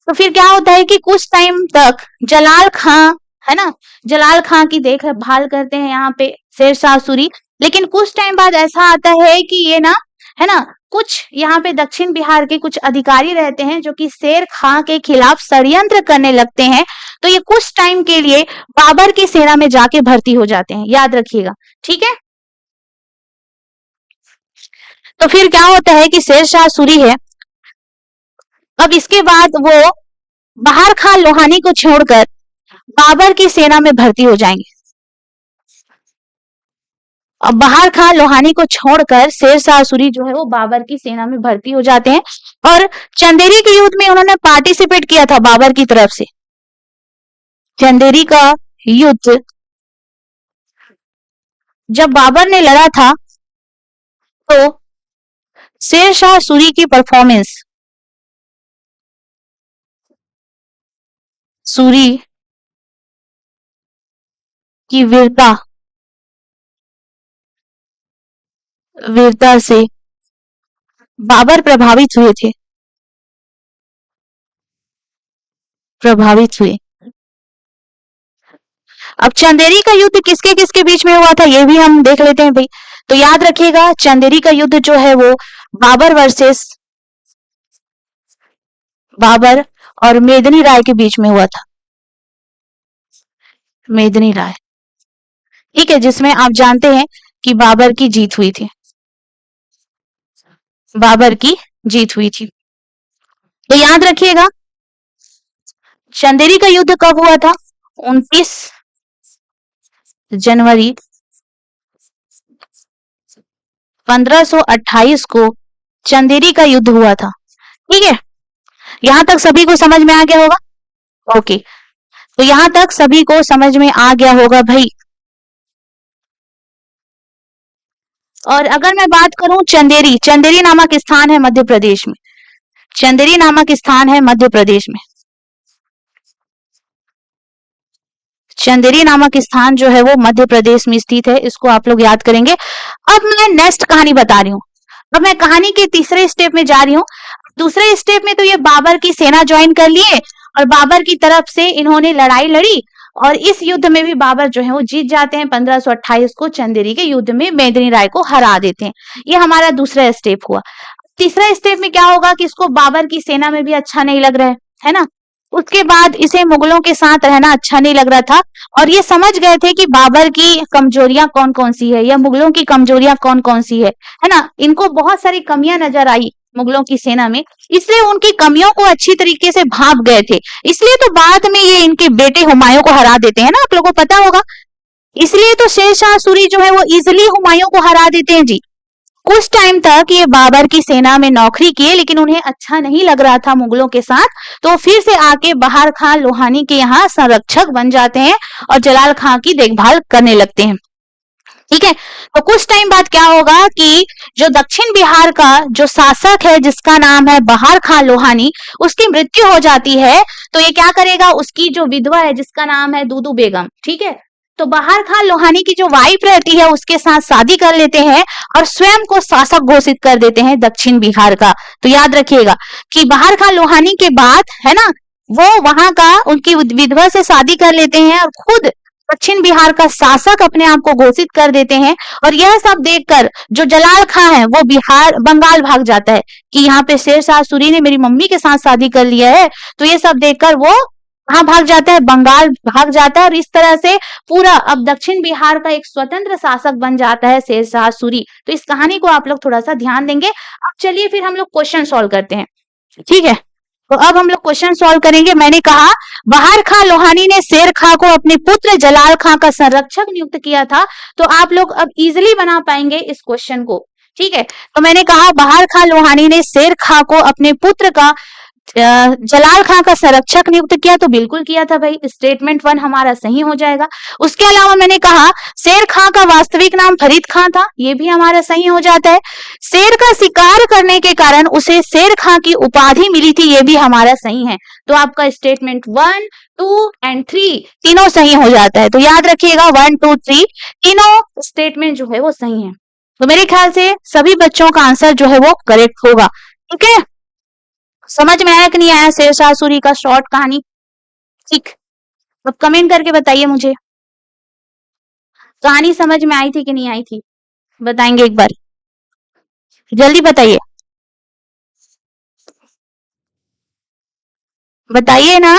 Speaker 1: तो फिर क्या होता है कि कुछ टाइम तक जलाल खां है ना, जलाल खां की देखभाल करते हैं यहाँ पे शेरशाह सूरी। लेकिन कुछ टाइम बाद ऐसा आता है कि ये ना है ना कुछ यहाँ पे दक्षिण बिहार के कुछ अधिकारी रहते हैं जो कि शेर खां के खिलाफ षड्यंत्र करने लगते हैं। तो ये कुछ टाइम के लिए बाबर की सेना में जाके भर्ती हो जाते हैं, याद रखिएगा, ठीक है। तो फिर क्या होता है कि शेरशाह सूरी है, अब इसके बाद वो बहार खान लोहानी को छोड़कर बाबर की सेना में भर्ती हो जाएंगे। अब बहार खान लोहानी को छोड़कर शेरशाह सूरी जो है वो बाबर की सेना में भर्ती हो जाते हैं और चंदेरी के युद्ध में उन्होंने पार्टिसिपेट किया था बाबर की तरफ से। चंदेरी का युद्ध जब बाबर ने लड़ा था तो शेरशाह सूरी की परफॉर्मेंस, सूरी की वीरता से बाबर प्रभावित हुए। अब चंदेरी का युद्ध किसके किसके बीच में हुआ था ये भी हम देख लेते हैं भाई। तो याद रखिएगा चंदेरी का युद्ध जो है वो बाबर वर्सेस बाबर और मेदिनी राय के बीच में हुआ था। मेदिनी राय, ठीक है, जिसमें आप जानते हैं कि बाबर की जीत हुई थी। बाबर की जीत हुई थी। तो याद रखिएगा चंदेरी का युद्ध कब हुआ था? 29 जनवरी 1528 को चंदेरी का युद्ध हुआ था। ठीक है, यहां तक सभी को समझ में आ गया होगा। ओके, तो यहां तक सभी को समझ में आ गया होगा भाई। और अगर मैं बात करूं चंदेरी, चंदेरी नामक स्थान है मध्य प्रदेश में। चंदेरी नामक स्थान है मध्य प्रदेश में। चंदेरी नामक स्थान जो है वो मध्य प्रदेश में स्थित है, इसको आप लोग याद करेंगे। अब मैं नेक्स्ट कहानी बता रही हूँ। अब मैं कहानी के तीसरे स्टेप में जा रही हूँ। दूसरे स्टेप में तो ये बाबर की सेना ज्वाइन कर लिए और बाबर की तरफ से इन्होंने लड़ाई लड़ी और इस युद्ध में भी बाबर जो है वो जीत जाते हैं। 1528 को चंदेरी के युद्ध में मेदिनी राय को हरा देते हैं। ये हमारा दूसरा स्टेप हुआ। तीसरा स्टेप में क्या होगा कि इसको बाबर की सेना में भी अच्छा नहीं लग रहा है ना। उसके बाद इसे मुगलों के साथ रहना अच्छा नहीं लग रहा था और ये समझ गए थे कि बाबर की कमजोरियां कौन कौन सी है या मुगलों की कमजोरियां कौन कौन सी है ना। इनको बहुत सारी कमियां नजर आई मुगलों की सेना में, इसलिए उनकी कमियों को अच्छी तरीके से भांप गए थे। इसलिए तो बाद में ये इनके बेटे हुमायूं को हरा देते हैं ना, आप लोगों को पता होगा। इसलिए तो शेरशाह सूरी जो है वो इजिली हुमायूं को हरा देते हैं जी। कुछ टाइम तक ये बाबर की सेना में नौकरी किए लेकिन उन्हें अच्छा नहीं लग रहा था मुगलों के साथ, तो फिर से आके बहार खान लोहानी के यहाँ संरक्षक बन जाते हैं और जलाल खां की देखभाल करने लगते हैं। ठीक है, तो कुछ टाइम बाद क्या होगा कि जो दक्षिण बिहार का जो शासक है जिसका नाम है बहार खान लोहानी, उसकी मृत्यु हो जाती है। तो ये क्या करेगा, उसकी जो विधवा है जिसका नाम है दूदू बेगम, ठीक है, तो बहार खान लोहानी की जो वाइफ रहती है उसके साथ शादी कर लेते हैं और स्वयं को शासक घोषित कर देते हैं दक्षिण बिहार का। तो याद रखिएगा कि बहार खान लोहानी के बाद है ना वो वहां का उनकी विधवा से शादी कर लेते हैं और खुद दक्षिण बिहार का शासक अपने आप को घोषित कर देते हैं। और यह सब देखकर जो जलाल खां है वो बंगाल भाग जाता है कि यहाँ पे शेरशाह सूरी ने मेरी मम्मी के साथ शादी कर लिया है। तो ये सब देखकर वो कहाँ भाग जाता है, बंगाल भाग जाता है और इस तरह से पूरा अब दक्षिण बिहार का एक स्वतंत्र शासक बन जाता है शेरशाह सूरी। तो इस कहानी को आप लोग थोड़ा सा ध्यान देंगे। अब चलिए फिर हम लोग क्वेश्चन सॉल्व करते हैं। ठीक है, तो अब हम लोग क्वेश्चन सॉल्व करेंगे। मैंने कहा बहार खान लोहानी ने शेर खां को अपने पुत्र जलाल खां का संरक्षक नियुक्त किया था, तो आप लोग अब इजिली बना पाएंगे इस क्वेश्चन को। ठीक है, तो मैंने कहा बहार खान लोहानी ने शेर खां को अपने पुत्र का जलाल खां का संरक्षक नियुक्त किया, तो बिल्कुल किया था भाई, स्टेटमेंट 1 हमारा सही हो जाएगा। उसके अलावा मैंने कहा शेर खां का वास्तविक नाम फरीद खां था, ये भी हमारा सही हो जाता है। शेर का शिकार करने के कारण उसे शेर खां की उपाधि मिली थी, ये भी हमारा सही है। तो आपका स्टेटमेंट 1, 2 एंड 3 तीनों सही हो जाता है। तो याद रखिएगा 1, 2, 3 तीनों स्टेटमेंट जो है वो सही है। तो मेरे ख्याल से सभी बच्चों का आंसर जो है वो करेक्ट होगा। ठीक है, समझ में आया कि नहीं आया शेरशाह सूरी का शॉर्ट कहानी? ठीक, अब कमेंट करके बताइए मुझे, कहानी समझ में आई थी कि नहीं आई थी? बताएंगे एक बार, जल्दी बताइए, बताइए ना।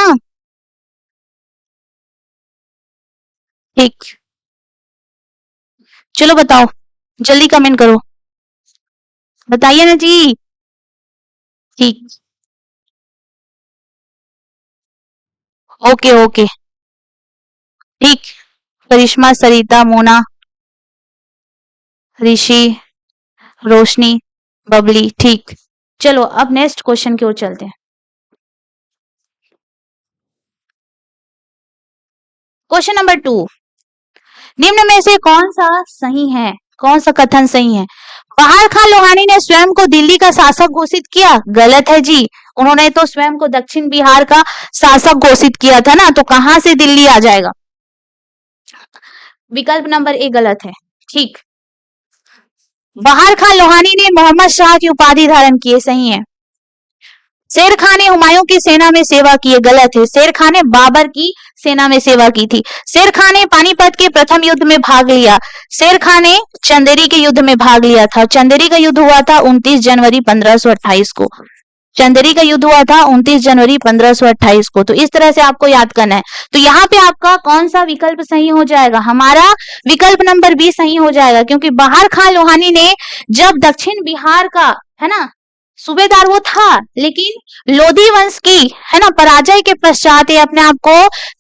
Speaker 1: ठीक, चलो बताओ, जल्दी कमेंट करो, बताइए ना जी। ठीक, ओके ओके, ठीक, करिश्मा, सरिता, मोना, ऋषि, रोशनी, बबली। ठीक, चलो अब नेक्स्ट क्वेश्चन की ओर चलते हैं। क्वेश्चन नंबर 2, निम्न में से कौन सा सही है, कौन सा कथन सही है? बहार खान लोहानी ने स्वयं को दिल्ली का शासक घोषित किया, गलत है जी। उन्होंने तो स्वयं को दक्षिण बिहार का शासक घोषित किया था ना, तो कहां से दिल्ली आ जाएगा? विकल्प नंबर ए गलत है। ठीक, बहार खान लोहानी ने मोहम्मद शाह की उपाधि धारण की है, सही है। शेर खान ने हुमायूं की सेना में सेवा की है, गलत है। शेर खान ने बाबर की सेना में सेवा की थी। शेर खान ने पानीपत के प्रथम युद्ध में भाग लिया। शेर खान ने चंदेरी के युद्ध में भाग लिया था। चंदेरी का युद्ध हुआ था 29 जनवरी 1528 को। चंदेरी का युद्ध हुआ था 29 जनवरी 1528 को। तो इस तरह से आपको याद करना है। तो यहाँ पे आपका कौन सा विकल्प सही हो जाएगा? हमारा विकल्प नंबर बी सही हो जाएगा, क्योंकि बहार खान लोहानी ने जब दक्षिण बिहार का, है ना, सूबेदार वो था, लेकिन लोधी वंश की, है ना, पराजय के पश्चात ये अपने आप को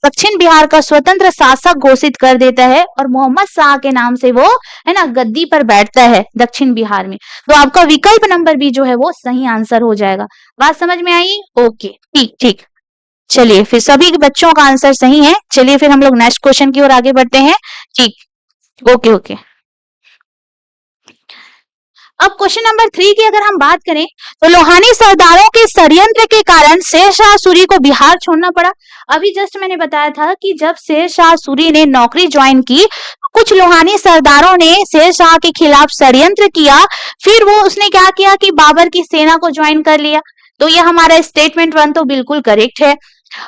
Speaker 1: दक्षिण बिहार का स्वतंत्र शासक घोषित कर देता है और मोहम्मद शाह के नाम से वो, है ना, गद्दी पर बैठता है दक्षिण बिहार में। तो आपका विकल्प नंबर बी जो है वो सही आंसर हो जाएगा। बात समझ में आई? ओके, ठीक ठीक, चलिए फिर सभी बच्चों का आंसर सही है। चलिए फिर हम लोग नेक्स्ट क्वेश्चन की ओर आगे बढ़ते हैं। ठीक, ओके ओके। अब क्वेश्चन नंबर 3 की अगर हम बात करें तो लोहानी सरदारों के षड्यंत्र के कारण शेरशाह सूरी को बिहार छोड़ना पड़ा। अभी जस्ट मैंने बताया था कि जब शेरशाह सूरी ने नौकरी ज्वाइन की, कुछ लोहानी सरदारों ने शेरशाह के खिलाफ षड्यंत्र किया, फिर वो उसने क्या किया कि बाबर की सेना को ज्वाइन कर लिया। तो ये हमारा स्टेटमेंट 1 तो बिल्कुल करेक्ट है।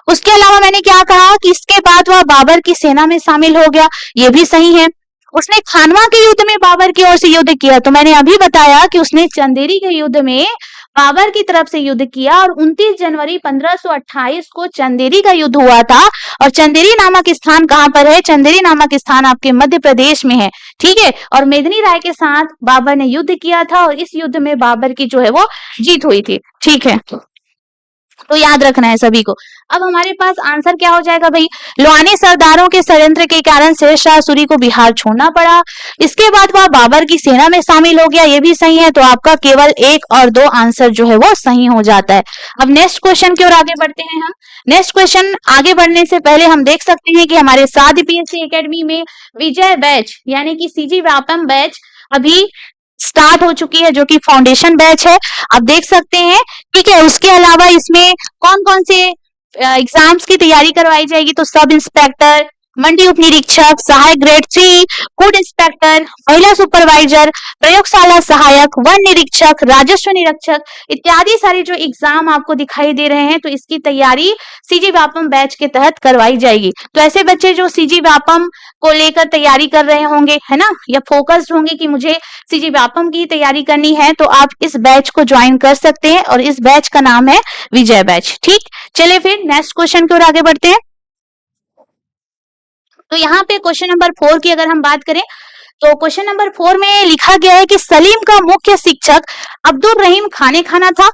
Speaker 1: उसके अलावा मैंने क्या कहा कि इसके बाद वह बाबर की सेना में शामिल हो गया, ये भी सही है। उसने खानवा के युद्ध में बाबर की ओर से युद्ध किया, तो मैंने अभी बताया कि उसने चंदेरी के युद्ध में बाबर की तरफ से युद्ध किया और 29 जनवरी 1528 को चंदेरी का युद्ध हुआ था। और चंदेरी नामक स्थान कहां पर है? चंदेरी नामक स्थान आपके मध्य प्रदेश में है। ठीक है, और मेदिनी राय के साथ बाबर ने युद्ध किया था और इस युद्ध में बाबर की जो है वो जीत हुई थी। ठीक है, तो याद रखना है सभी को। अब हमारे पास आंसर क्या हो जाएगा भाई? लोहानी सरदारों के षड्यंत्र के कारण शेरशाह सूरी को बिहार छोड़ना पड़ा, इसके बाद वह बाबर की सेना में शामिल हो गया, ये भी सही है। तो आपका केवल 1 और 2 आंसर जो है वो सही हो जाता है। अब नेक्स्ट क्वेश्चन की ओर आगे बढ़ते हैं हम। नेक्स्ट क्वेश्चन आगे बढ़ने से पहले हम देख सकते हैं कि हमारे साथ पीएससी एकेडमी में विजय बैच यानी कि सीजी व्यापम बैच अभी स्टार्ट हो चुकी है, जो कि फाउंडेशन बैच है, आप देख सकते हैं। ठीक है, उसके अलावा इसमें कौन कौन से एग्जाम्स की तैयारी करवाई जाएगी? तो सब इंस्पेक्टर, मंडी उप निरीक्षक, सहायक ग्रेड 3, फूड इंस्पेक्टर, महिला सुपरवाइजर, प्रयोगशाला सहायक, वन निरीक्षक, राजस्व निरीक्षक इत्यादि सारे जो एग्जाम आपको दिखाई दे रहे हैं, तो इसकी तैयारी सीजी व्यापम बैच के तहत करवाई जाएगी। तो ऐसे बच्चे जो सीजी व्यापम को लेकर तैयारी कर रहे होंगे, है ना, या फोकस्ड होंगे कि मुझे सीजी व्यापम की तैयारी करनी है, तो आप इस बैच को ज्वाइन कर सकते हैं और इस बैच का नाम है विजय बैच। ठीक, चलिए फिर नेक्स्ट क्वेश्चन की ओर आगे बढ़ते हैं। तो यहाँ पे क्वेश्चन नंबर 4 की अगर हम बात करें तो क्वेश्चन नंबर 4 में लिखा गया है कि सलीम का मुख्य शिक्षक अब्दुल रहीम खाने खाना था।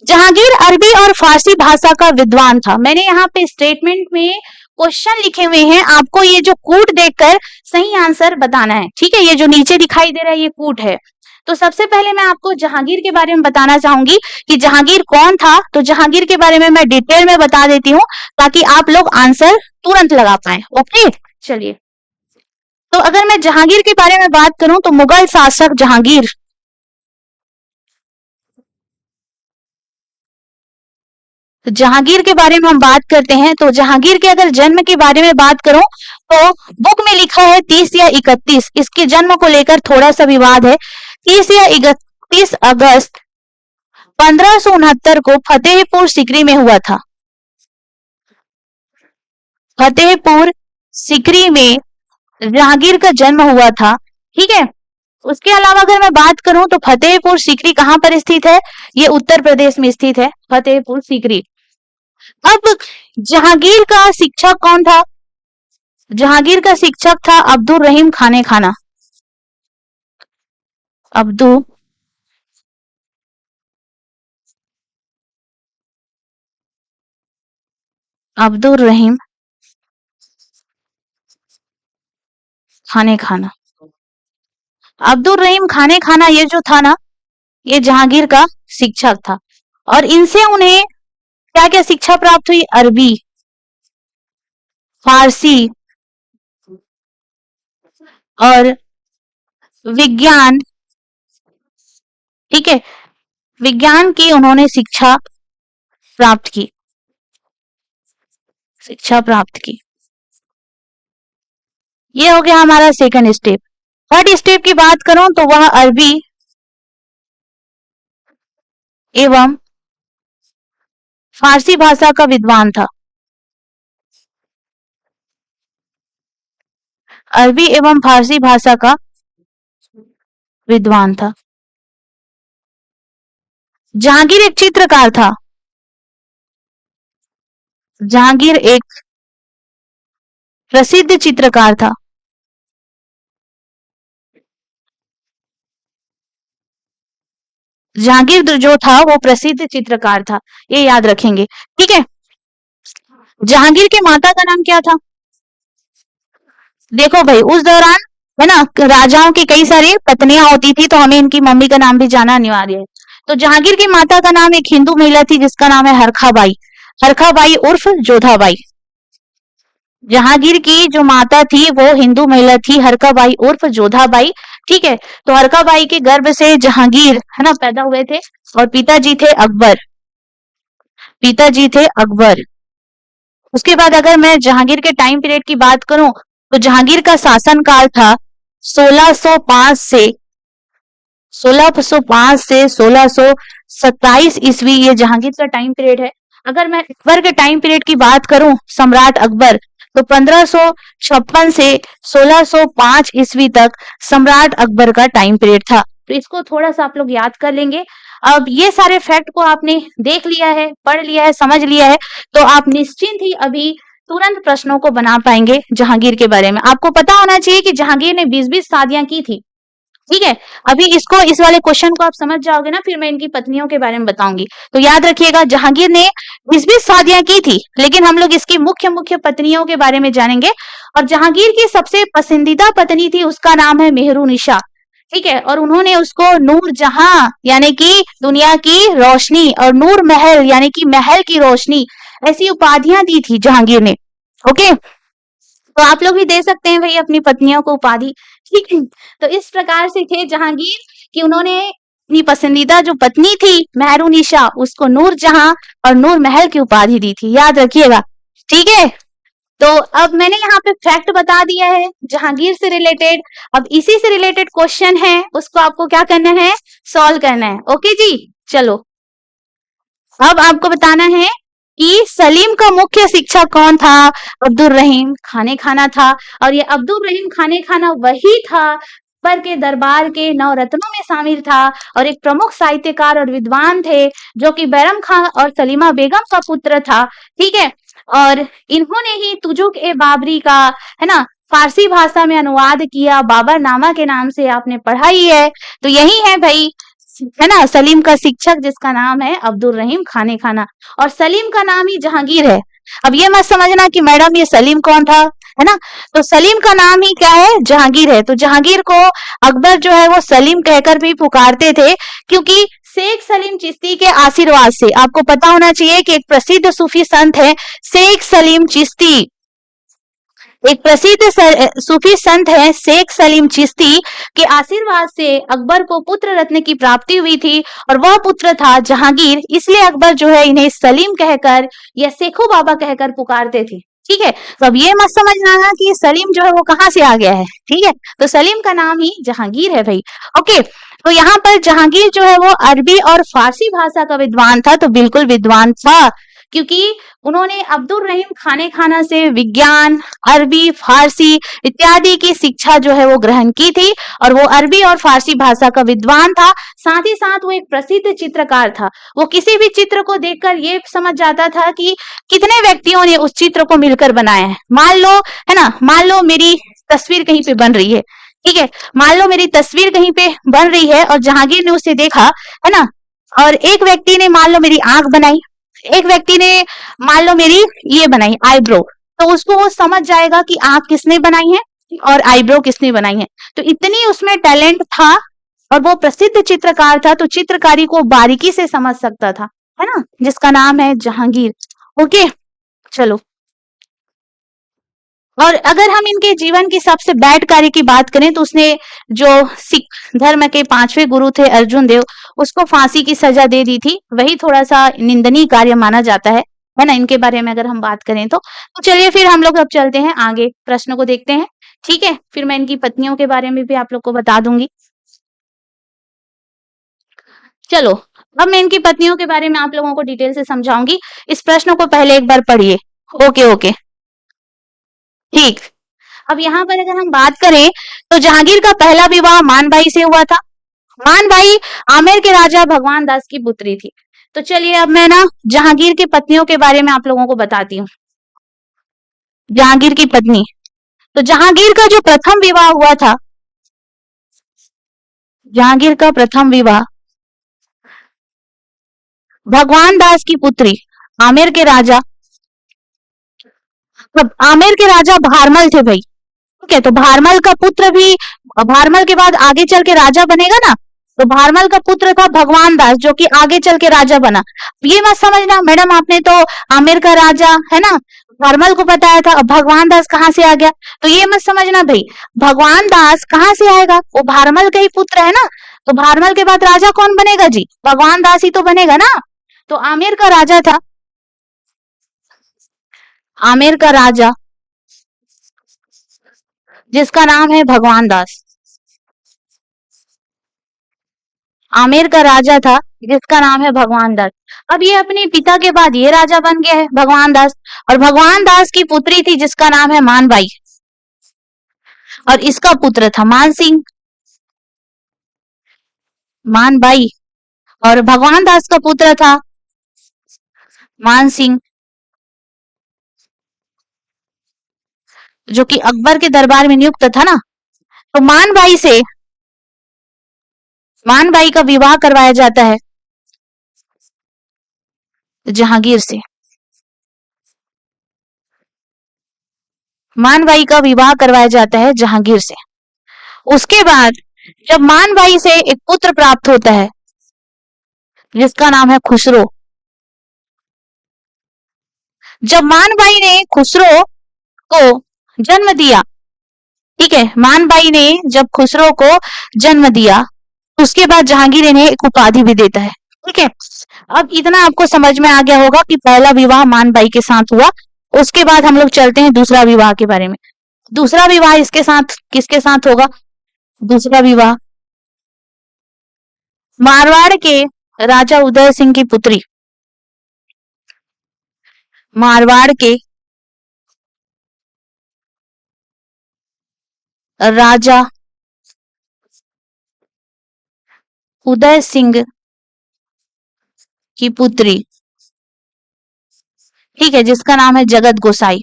Speaker 1: जहांगीर अरबी और फारसी भाषा का विद्वान था। मैंने यहाँ पे स्टेटमेंट में क्वेश्चन लिखे हुए हैं, आपको ये जो कूट देखकर सही आंसर बताना है। ठीक है, ये जो नीचे दिखाई दे रहा है ये कूट है। तो सबसे पहले मैं आपको जहांगीर के बारे में बताना चाहूंगी कि जहांगीर कौन था। तो जहांगीर के बारे में मैं डिटेल में बता देती हूँ ताकि आप लोग आंसर तुरंत लगा पाए। ओके, चलिए। तो अगर मैं जहांगीर के बारे में बात करूं तो मुगल शासक जहांगीर, तो जहांगीर के बारे में हम बात करते हैं। तो जहांगीर के अगर जन्म के बारे में बात करूं तो बुक में लिखा है 30 या 31। इसके जन्म को लेकर थोड़ा सा विवाद है। 30 या 31 अगस्त 1569 को फतेहपुर सीकरी में हुआ था। फतेहपुर सीकरी में जहांगीर का जन्म हुआ था। ठीक है। उसके अलावा अगर मैं बात करूं तो फतेहपुर सीकरी कहां पर स्थित है? ये उत्तर प्रदेश में स्थित है, फतेहपुर सीकरी। अब जहांगीर का शिक्षक कौन था? जहांगीर का शिक्षक था अब्दुल रहीम खाने खाना। अब्दुल रहीम खाने खाना। अब्दुल रहीम खाने खाना ये जो था ना, ये जहांगीर का शिक्षक था। और इनसे उन्हें क्या क्या शिक्षा प्राप्त हुई? अरबी, फारसी और विज्ञान। ठीक है, विज्ञान की उन्होंने शिक्षा प्राप्त की। ये हो गया हमारा सेकंड स्टेप। थर्ड स्टेप की बात करूं तो वह अरबी एवं फारसी भाषा का विद्वान था। अरबी एवं फारसी भाषा का विद्वान था। जहांगीर एक चित्रकार था। जहांगीर एक प्रसिद्ध चित्रकार था। जहांगीर जो था वो प्रसिद्ध चित्रकार था, ये याद रखेंगे। ठीक है। जहांगीर के माता का नाम क्या था? देखो भाई, उस दौरान है ना, राजाओं की कई सारी पत्नियां होती थी, तो हमें इनकी मम्मी का नाम भी जानना अनिवार्य है। तो जहांगीर की माता का नाम एक हिंदू महिला थी जिसका नाम है हरखाबाई। हरखाबाई उर्फ जोधाबाई। जहांगीर की जो माता थी वो हिंदू महिला थी, हरखाबाई उर्फ जोधाबाई। ठीक है। तो हरखाबाई के गर्भ से जहांगीर है ना पैदा हुए थे। और पिताजी थे अकबर। उसके बाद अगर मैं जहांगीर के टाइम पीरियड की बात करूं तो जहांगीर का शासन काल था 1605 से 1627 ईस्वी। ये जहांगीर का टाइम पीरियड है। अगर मैं अकबर के टाइम पीरियड की बात करूं, सम्राट अकबर, तो 1556 से 1605 ईस्वी तक सम्राट अकबर का टाइम पीरियड था। तो इसको थोड़ा सा आप लोग याद कर लेंगे। अब ये सारे फैक्ट को आपने देख लिया है, पढ़ लिया है, समझ लिया है, तो आप निश्चिंत ही अभी तुरंत प्रश्नों को बना पाएंगे जहांगीर के बारे में। आपको पता होना चाहिए कि जहांगीर ने 20-20 शादियां की थी। ठीक है। अभी इस वाले क्वेश्चन को आप समझ जाओगे ना, फिर मैं इनकी पत्नियों के बारे में बताऊंगी। तो याद रखिएगा, जहांगीर ने 20-20 शादियां की थी, लेकिन हम लोग इसकी मुख्य पत्नियों के बारे में जानेंगे। और जहांगीर की सबसे पसंदीदा पत्नी थी, उसका नाम है मेहरुनिशा। ठीक है। और उन्होंने उसको नूर जहां यानी कि दुनिया की रोशनी, और नूर महल यानी कि महल की रोशनी, ऐसी उपाधियां दी थी जहांगीर ने। ओके। तो आप लोग भी दे सकते हैं भाई अपनी पत्नियों को उपाधि। ठीक है। तो इस प्रकार से थे जहांगीर कि उन्होंने अपनी पसंदीदा जो पत्नी थी मेहरुनिशा, उसको नूर जहां और नूर महल की उपाधि दी थी। याद रखिएगा। ठीक है। तो अब मैंने यहाँ पे फैक्ट बता दिया है जहांगीर से रिलेटेड। अब इसी से रिलेटेड क्वेश्चन है, उसको आपको क्या करना है? सॉल्व करना है। ओके जी, चलो। अब आपको बताना है कि सलीम का मुख्य शिक्षक कौन था? अब्दुल रहीम खाने खाना था। और ये अब्दुल रहीम खाने खाना वही था अकबर के दरबार के नवरत्नों में शामिल था, और एक प्रमुख साहित्यकार और विद्वान थे जो कि बैरम खां और सलीमा बेगम का पुत्र था। ठीक है। और इन्होंने ही तुजुक ए बाबरी का है ना फारसी भाषा में अनुवाद किया। बाबरनामा के नाम से आपने पढ़ा ही है। तो यही है भाई, है ना, सलीम का शिक्षक जिसका नाम है अब्दुल रहीम खाने खाना। और सलीम का नाम ही जहांगीर है। अब ये मत समझना कि मैडम ये सलीम कौन था, है ना। तो सलीम का नाम ही क्या है, जहांगीर है। तो जहांगीर को अकबर जो है वो सलीम कहकर भी पुकारते थे, क्योंकि शेख सलीम चिश्ती के आशीर्वाद से, आपको पता होना चाहिए कि एक प्रसिद्ध सूफी संत है शेख सलीम चिश्ती, एक प्रसिद्ध सूफी संत है शेख सलीम चिश्ती के आशीर्वाद से अकबर को पुत्र रत्न की प्राप्ति हुई थी, और वह पुत्र था जहांगीर। इसलिए अकबर जो है इन्हें सलीम कहकर या शेखो बाबा कहकर पुकारते थे। ठीक है, तो अब ये मत समझना ना कि सलीम जो है वो कहाँ से आ गया है। ठीक है, तो सलीम का नाम ही जहांगीर है भाई। ओके, तो यहाँ पर जहांगीर जो है वो अरबी और फारसी भाषा का विद्वान था, तो बिल्कुल विद्वान था, क्योंकि उन्होंने अब्दुल रहीम खाने खाना से विज्ञान, अरबी, फारसी इत्यादि की शिक्षा जो है वो ग्रहण की थी, और वो अरबी और फारसी भाषा का विद्वान था। साथ ही साथ वो एक प्रसिद्ध चित्रकार था। वो किसी भी चित्र को देखकर ये समझ जाता था कि कितने व्यक्तियों ने उस चित्र को मिलकर बनाया है। मान लो, है ना, मान लो मेरी तस्वीर कहीं पे बन रही है, ठीक है, मान लो मेरी तस्वीर कहीं पे बन रही है और जहांगीर ने उसे देखा, है ना, और एक व्यक्ति ने मान लो मेरी आंख बनाई, एक व्यक्ति ने मान लो मेरी ये बनाई आईब्रो, तो उसको वो समझ जाएगा कि आंख किसने बनाई है और आईब्रो किसने बनाई है। तो इतनी उसमें टैलेंट था, और वो प्रसिद्ध चित्रकार था, तो चित्रकारी को बारीकी से समझ सकता था, है ना, जिसका नाम है जहांगीर। ओके, चलो, और अगर हम इनके जीवन की सबसे बैड कार्य की बात करें तो उसने जो सिख धर्म के 5वें गुरु थे अर्जुन देव, उसको फांसी की सजा दे दी थी, वही थोड़ा सा निंदनीय कार्य माना जाता है ना, इनके बारे में अगर हम बात करें तो चलिए फिर हम लोग अब चलते हैं आगे, प्रश्न को देखते हैं। ठीक है, फिर मैं इनकी पत्नियों के बारे में भी आप लोग को बता दूंगी। चलो, अब मैं इनकी पत्नियों के बारे में आप लोगों को डिटेल से समझाऊंगी। इस प्रश्न को पहले एक बार पढ़िए। ओके ओके, ठीक। अब यहाँ पर अगर हम बात करें तो जहांगीर का पहला विवाह मानबाई से हुआ था। मानबाई आमेर के राजा भगवान दास की पुत्री थी। तो चलिए अब मैं ना जहांगीर की पत्नियों के बारे में आप लोगों को बताती हूँ। जहांगीर की पत्नी, तो जहांगीर का जो प्रथम विवाह हुआ था, जहांगीर का प्रथम विवाह भगवान दास की पुत्री आमेर के राजा, आमेर के राजा भारमल थे भाई। ठीक है, तो भारमल का पुत्र भी, भारमल के बाद आगे चल के राजा बनेगा ना, तो भारमल का पुत्र था भगवान दास, जो कि आगे चल के राजा बना। ये मत समझना मैडम आपने तो आमेर का राजा, है ना, भारमल को बताया था, अब भगवान दास कहाँ से आ गया, तो ये मत समझना भाई, भगवान दास कहाँ से आएगा, वो भारमल का ही पुत्र है ना, तो भारमल के बाद राजा कौन बनेगा जी, भगवान दास ही तो बनेगा ना। तो आमेर का राजा था, आमेर का राजा जिसका नाम है भगवान दास, आमेर का राजा था जिसका नाम है भगवान दास। अब ये अपने पिता के बाद ये राजा बन गया है भगवान दास, और भगवान दास की पुत्री थी जिसका नाम है मानबाई, और इसका पुत्र था मान सिंह, मानबाई, और भगवान दास का पुत्र था मान सिंह, जो कि अकबर के दरबार में नियुक्त था ना। तो मानबाई से, मानबाई का विवाह करवाया जाता है जहांगीर से, मानबाई का विवाह करवाया जाता है जहांगीर से। उसके बाद जब मानबाई से एक पुत्र प्राप्त होता है जिसका नाम है खुसरो, जब मानबाई ने खुसरो को जन्म दिया, ठीक है, मानबाई ने जब खुसरो को जन्म दिया, उसके बाद जहांगीर इन्हें एक उपाधि भी देता है। ठीक है, अब इतना आपको समझ में आ गया होगा कि पहला विवाह मानबाई के साथ हुआ। उसके बाद हम लोग चलते हैं दूसरा विवाह के बारे में। दूसरा विवाह इसके साथ किसके साथ होगा, दूसरा विवाह मारवाड़ के राजा उदय सिंह की पुत्री, मारवाड़ के राजा उदय सिंह की पुत्री, ठीक है, जिसका नाम है जगत गोसाई।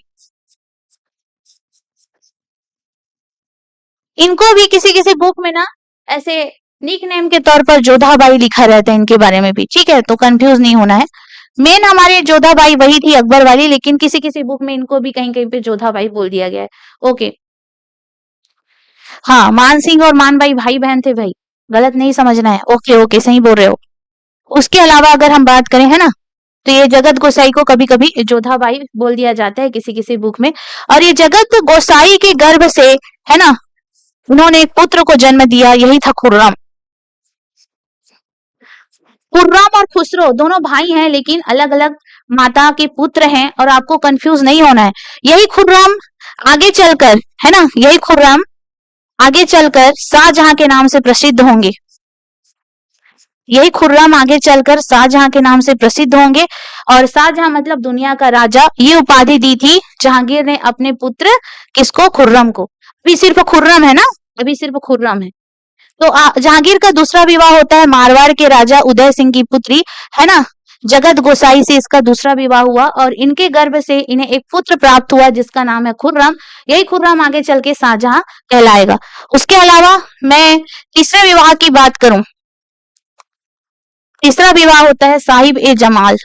Speaker 1: इनको भी किसी किसी बुक में ना ऐसे निक नेम के तौर पर जोधाबाई लिखा रहता है इनके बारे में भी, ठीक है, तो कंफ्यूज नहीं होना है। मेन हमारे जोधाबाई वही थी अकबर वाली, लेकिन किसी किसी बुक में इनको भी कहीं कहीं पे जोधाबाई बोल दिया गया है। ओके, हाँ, मान सिंह और मानबाई भाई बहन थे भाई, गलत नहीं समझना है। ओके ओके, सही बोल रहे हो। उसके अलावा अगर हम बात करें, है ना, तो ये जगत गोसाई को कभी कभी जोधाबाई बोल दिया जाता है किसी किसी बुक में। और ये जगत गोसाई के गर्भ से, है ना, उन्होंने एक पुत्र को जन्म दिया, यही था खुर्रम। खुर्रम और खुसरो दोनों भाई हैं, लेकिन अलग अलग माता के पुत्र हैं, और आपको कंफ्यूज नहीं होना है। यही खुर्रम आगे चलकर, है ना, यही खुर्रम आगे चलकर शाहजहां के नाम से प्रसिद्ध होंगे। यही खुर्रम आगे चलकर शाहजहां के नाम से प्रसिद्ध होंगे। और शाहजहां मतलब दुनिया का राजा, ये उपाधि दी थी जहांगीर ने अपने पुत्र किसको, खुर्रम को। अभी सिर्फ खुर्रम है ना, अभी सिर्फ खुर्रम है। तो जहांगीर का दूसरा विवाह होता है मारवाड़ के राजा उदय सिंह की पुत्री, है ना, जगत गोसाई से इसका दूसरा विवाह हुआ, और इनके गर्भ से इन्हें एक पुत्र प्राप्त हुआ जिसका नाम है खुर्रम। यही खुर्रम आगे चल के शाहजहां कहलाएगा। उसके अलावा मैं तीसरे विवाह की बात करूं, तीसरा विवाह होता है साहिब ए जमाल।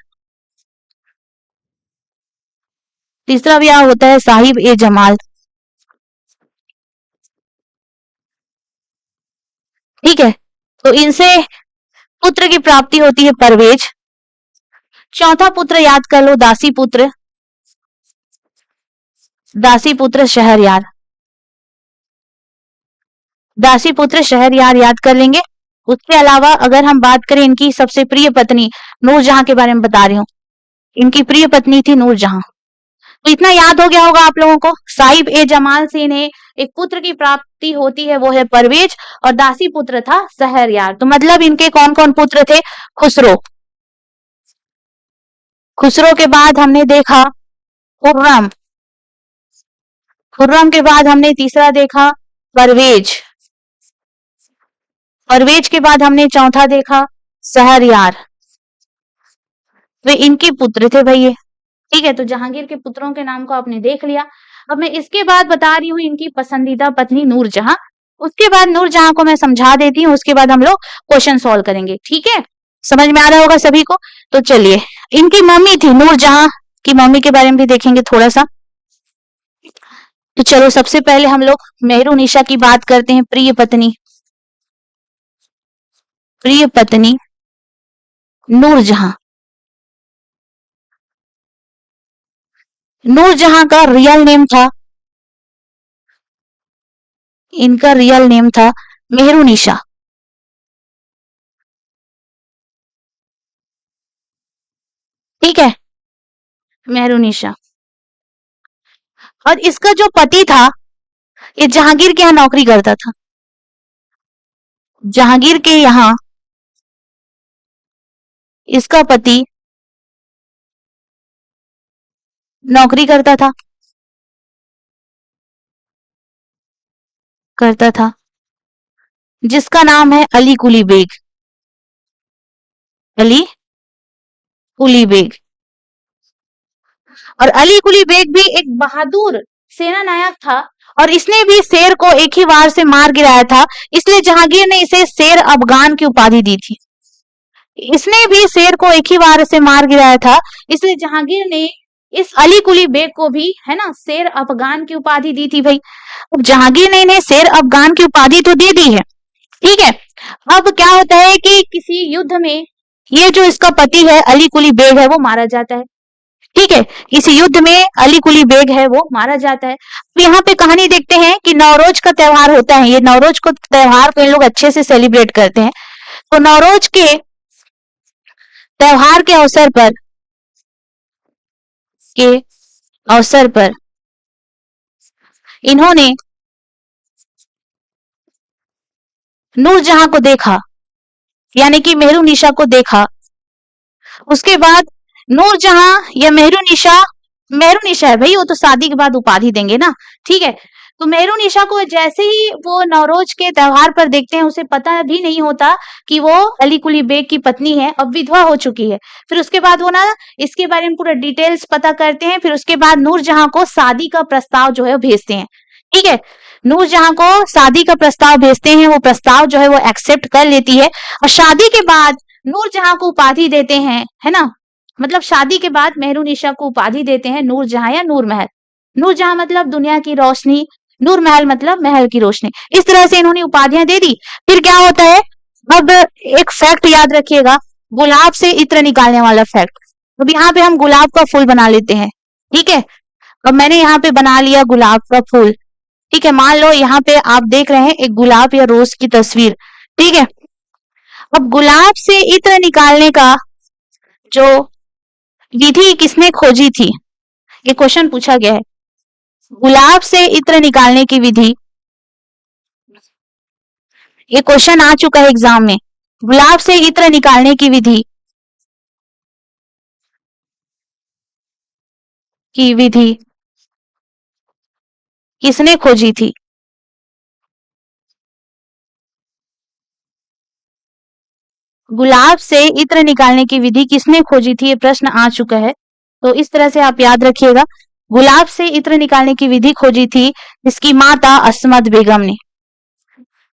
Speaker 1: तीसरा विवाह होता है साहिब ए जमाल, ठीक है। तो इनसे पुत्र की प्राप्ति होती है परवेज। चौथा पुत्र याद कर लो, दासी पुत्र, दासी पुत्र शहरयार, दासी पुत्र शहरयार याद कर लेंगे। उसके अलावा अगर हम बात करें इनकी सबसे प्रिय पत्नी नूरजहां के बारे में बता रही हूँ, इनकी प्रिय पत्नी थी नूरजहां। तो इतना याद हो गया होगा आप लोगों को। साहिब ए जमाल से इन्हें एक पुत्र की प्राप्ति होती है, वो है परवेज, और दासी पुत्र था शहरयार। तो मतलब इनके कौन कौन पुत्र थे, खुसरो, खुसरो के बाद हमने देखा खुर्रम, खुर्रम के बाद हमने तीसरा देखा परवेज, परवेज के बाद हमने चौथा देखा शहरयार। वे इनके पुत्र थे भाई ये, ठीक है। तो जहांगीर के पुत्रों के नाम को आपने देख लिया। अब मैं इसके बाद बता रही हूँ इनकी पसंदीदा पत्नी नूरजहां। उसके बाद नूरजहां को मैं समझा देती हूँ, उसके बाद हम लोग क्वेश्चन सॉल्व करेंगे, ठीक है। समझ में आ रहा होगा सभी को। तो चलिए, इनकी मम्मी थी नूरजहां की मम्मी के बारे में भी देखेंगे थोड़ा सा। तो चलो सबसे पहले हम लोग मेहरुनिशा की बात करते हैं, प्रिय पत्नी, प्रिय पत्नी नूरजहां। नूरजहां का रियल नेम था, इनका रियल नेम था मेहरुनिशा, ठीक है, मेहरुनिशा। और इसका जो पति था ये जहांगीर के यहाँ नौकरी करता था, जहांगीर के यहाँ इसका पति नौकरी करता था, जिसका नाम है अली कुली बेग, अली कुली बेग। और अली कुली बेग भी एक बहादुर सेना नायक था, और इसने भी शेर को एक ही वार से मार गिराया था, इसलिए जहांगीर ने इसे शेर अफगान की उपाधि दी थी। इसने भी शेर को एक ही वार से मार गिराया था, इसलिए जहांगीर ने इस अली कुली बेग को भी, है ना, शेर अफगान की उपाधि दी थी भाई। अब जहांगीर ने इन्हें शेर अफगान की उपाधि तो दे दी है, ठीक है। अब क्या होता है कि किसी युद्ध में ये जो इसका पति है अली कुली बेग है वो मारा जाता है, ठीक है। इस युद्ध में अली कुली बेग है वो मारा जाता है। तो यहाँ पे कहानी देखते हैं कि नवरोज का त्योहार होता है, ये नवरोज को त्योहार को इन लोग अच्छे से सेलिब्रेट करते हैं। तो नवरोज के त्योहार के अवसर पर इन्होंने नूरजहां को देखा, यानी कि मेहरुनिशा को देखा। उसके बाद नूरजहां या मेहरुनिशा, मेहरुनिशा है भाई, वो तो शादी के बाद उपाधि देंगे ना, ठीक है। तो मेहरुनिशा को जैसे ही वो नवरोज के त्योहार पर देखते हैं, उसे पता भी नहीं होता कि वो अली कुली बेग की पत्नी है, अब विधवा हो चुकी है। फिर उसके बाद वो ना इसके बारे में पूरा डिटेल्स पता करते हैं। फिर उसके बाद नूरजहां को शादी का प्रस्ताव जो है भेजते हैं, ठीक है। नूरजहां को शादी का प्रस्ताव भेजते हैं, वो प्रस्ताव जो है वो एक्सेप्ट कर लेती है, और शादी के बाद नूरजहां को उपाधि देते हैं, है ना, मतलब शादी के बाद मेहरुनिसा को उपाधि देते हैं नूरजहां या नूर महल। नूरजहां मतलब दुनिया की रोशनी, नूर महल मतलब महल की रोशनी। इस तरह से इन्होंने उपाधियां दे दी। फिर क्या होता है, अब एक फैक्ट याद रखिएगा, गुलाब से इत्र निकालने वाला फैक्ट। अब यहाँ पे हम गुलाब का फूल बना लेते हैं, ठीक है। अब मैंने यहाँ पे बना लिया गुलाब का फूल, ठीक है। मान लो यहाँ पे आप देख रहे हैं एक गुलाब या रोज की तस्वीर, ठीक है। अब गुलाब से इत्र निकालने का जो विधि किसने खोजी थी, ये क्वेश्चन पूछा गया है। गुलाब से इत्र निकालने की विधि, ये क्वेश्चन आ चुका है एग्जाम में। गुलाब से इत्र निकालने की विधि किसने खोजी थी? गुलाब से इत्र निकालने की विधि किसने खोजी थी, ये प्रश्न आ चुका है। तो इस तरह से आप याद रखिएगा, गुलाब से इत्र निकालने की विधि खोजी थी इसकी माता अस्मत बेगम ने।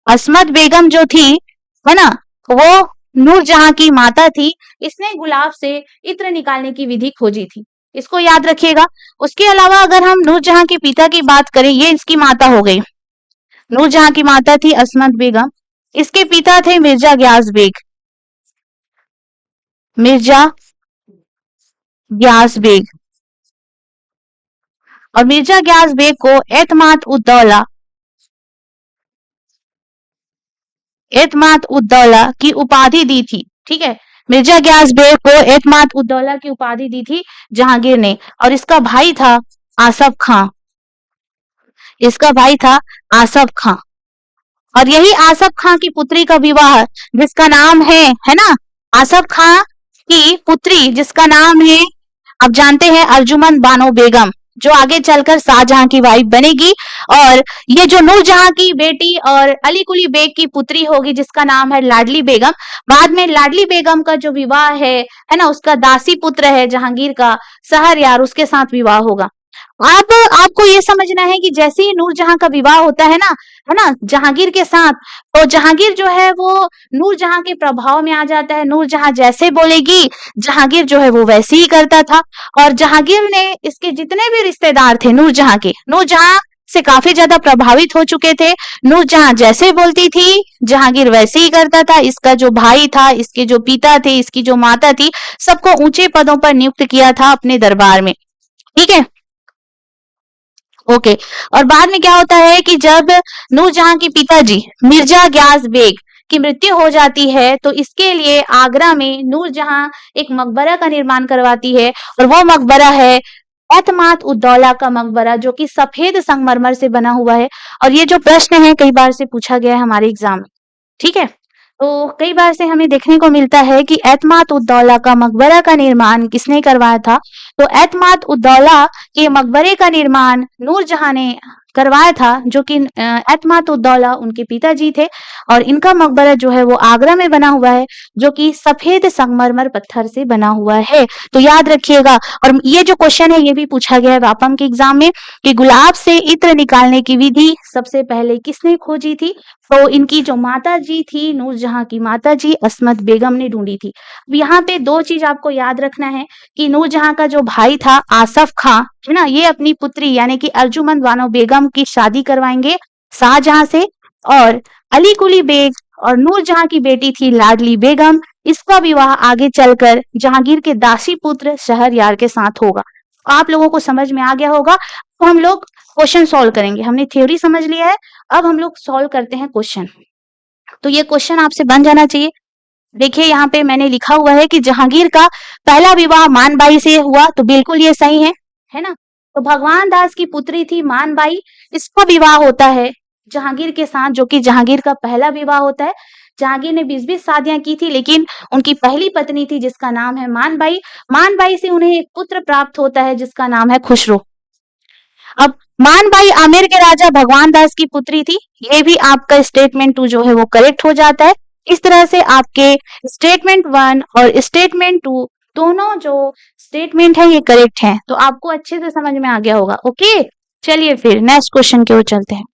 Speaker 1: अस्मत बेगम जो थी, है ना, वो नूरजहां की माता थी। इसने गुलाब से इत्र निकालने की विधि खोजी थी, इसको याद रखिएगा। उसके अलावा अगर हम नूरजहां के पिता की बात करें, ये इसकी माता हो गई। नूरजहां की माता थी अस्मत बेगम, इसके पिता थे मिर्जा ग्यास बेग। मिर्जा ग्यास बेग, और मिर्जा ग्यास बेग को एतमाद उद्दौला की उपाधि दी थी, ठीक है। मिर्जा ग्यास बेग को एतमाद उद्दौला की उपाधि दी थी जहांगीर ने, और इसका भाई था आसफ खां। इसका भाई था आसफ खां, और यही आसफ खां की पुत्री का विवाह, जिसका नाम है ना, आसफ खां की पुत्री जिसका नाम है, आप जानते हैं, अर्जुमंद बानो बेगम, जो आगे चलकर शाहजहां की वाइफ बनेगी। और ये जो नूरजहां की बेटी और अली कुली बेग की पुत्री होगी जिसका नाम है लाडली बेगम, बाद में लाडली बेगम का जो विवाह है ना, उसका दासी पुत्र है जहांगीर का शहरयार, उसके साथ विवाह होगा। अब आपको ये समझना है कि जैसे ही नूरजहां का विवाह होता है ना जहांगीर के साथ, तो जहांगीर जो है वो नूरजहां के प्रभाव में आ जाता है। नूरजहां जैसे बोलेगी जहांगीर जो है वो वैसे ही करता था। और जहांगीर ने, इसके जितने भी रिश्तेदार थे नूरजहां के, नूरजहां से काफी ज्यादा प्रभावित हो चुके थे। नूरजहां जैसे बोलती थी जहांगीर वैसे ही करता था। इसका जो भाई था, इसके जो पिता थे, इसकी जो माता थी, सबको ऊंचे पदों पर नियुक्त किया था अपने दरबार में, ठीक है। ओके। और बाद में क्या होता है कि जब नूरजहां के पिताजी मिर्जा ग्यास बेग की मृत्यु हो जाती है, तो इसके लिए आगरा में नूरजहां एक मकबरा का निर्माण करवाती है, और वो मकबरा है एतमाद उद्दौला का मकबरा, जो कि सफेद संगमरमर से बना हुआ है। और ये जो प्रश्न है कई बार से पूछा गया है हमारे एग्जाम में, ठीक है। तो कई बार से हमें देखने को मिलता है कि एतमाद उद्दौला का मकबरा का निर्माण किसने करवाया था। तो एतमाद उद्दौला के मकबरे का निर्माण नूरजहां ने करवाया था, जो कि एतमाद उद्दौला उनके पिताजी थे। और इनका मकबरा जो है वो आगरा में बना हुआ है, जो कि सफेद संगमरमर पत्थर से बना हुआ है। तो याद रखिएगा। और ये जो क्वेश्चन है ये भी पूछा गया है व्यापम के एग्जाम में, कि गुलाब से इत्र निकालने की विधि सबसे पहले किसने खोजी थी। तो इनकी जो माता जी थी, नूरजहां की माता जी अस्मत बेगम ने ढूंढी थी। अब यहाँ पे दो चीज आपको याद रखना है कि नूरजहां का जो भाई था आसफ खां, है ना, ये अपनी पुत्री यानी कि अर्जुमंद बानो बेगम की शादी करवाएंगे शाहजहां से। और अली कुली बेग और नूरजहां की बेटी थी लाडली बेगम, इसका विवाह आगे चलकर जहांगीर के दासी पुत्र शहरयार के साथ होगा। आप लोगों को समझ में आ गया होगा। तो हम लोग क्वेश्चन सॉल्व करेंगे। हमने थ्योरी समझ लिया है, अब हम लोग सॉल्व करते हैं क्वेश्चन। तो ये क्वेश्चन आपसे बन जाना चाहिए। देखिए यहाँ पे मैंने लिखा हुआ है कि जहांगीर का पहला विवाह मानबाई से हुआ, तो बिल्कुल ये सही है ना। तो भगवान दास की पुत्री थी मानबाई, इसका विवाह होता है जहांगीर के साथ, जो कि जहांगीर का पहला विवाह होता है। जहांगीर ने 20-20 शादियां की थी, लेकिन उनकी पहली पत्नी थी जिसका नाम है मानबाई। मानबाई से उन्हें एक पुत्र प्राप्त होता है जिसका नाम है खुसरो। अब मानबाई आमेर के राजा भगवान दास की पुत्री थी। ये भी आपका स्टेटमेंट 2 जो है वो करेक्ट हो जाता है। इस तरह से आपके स्टेटमेंट 1 और स्टेटमेंट 2 दोनों जो स्टेटमेंट है ये करेक्ट है। तो आपको अच्छे से समझ में आ गया होगा। ओके, चलिए फिर नेक्स्ट क्वेश्चन की ओर चलते हैं।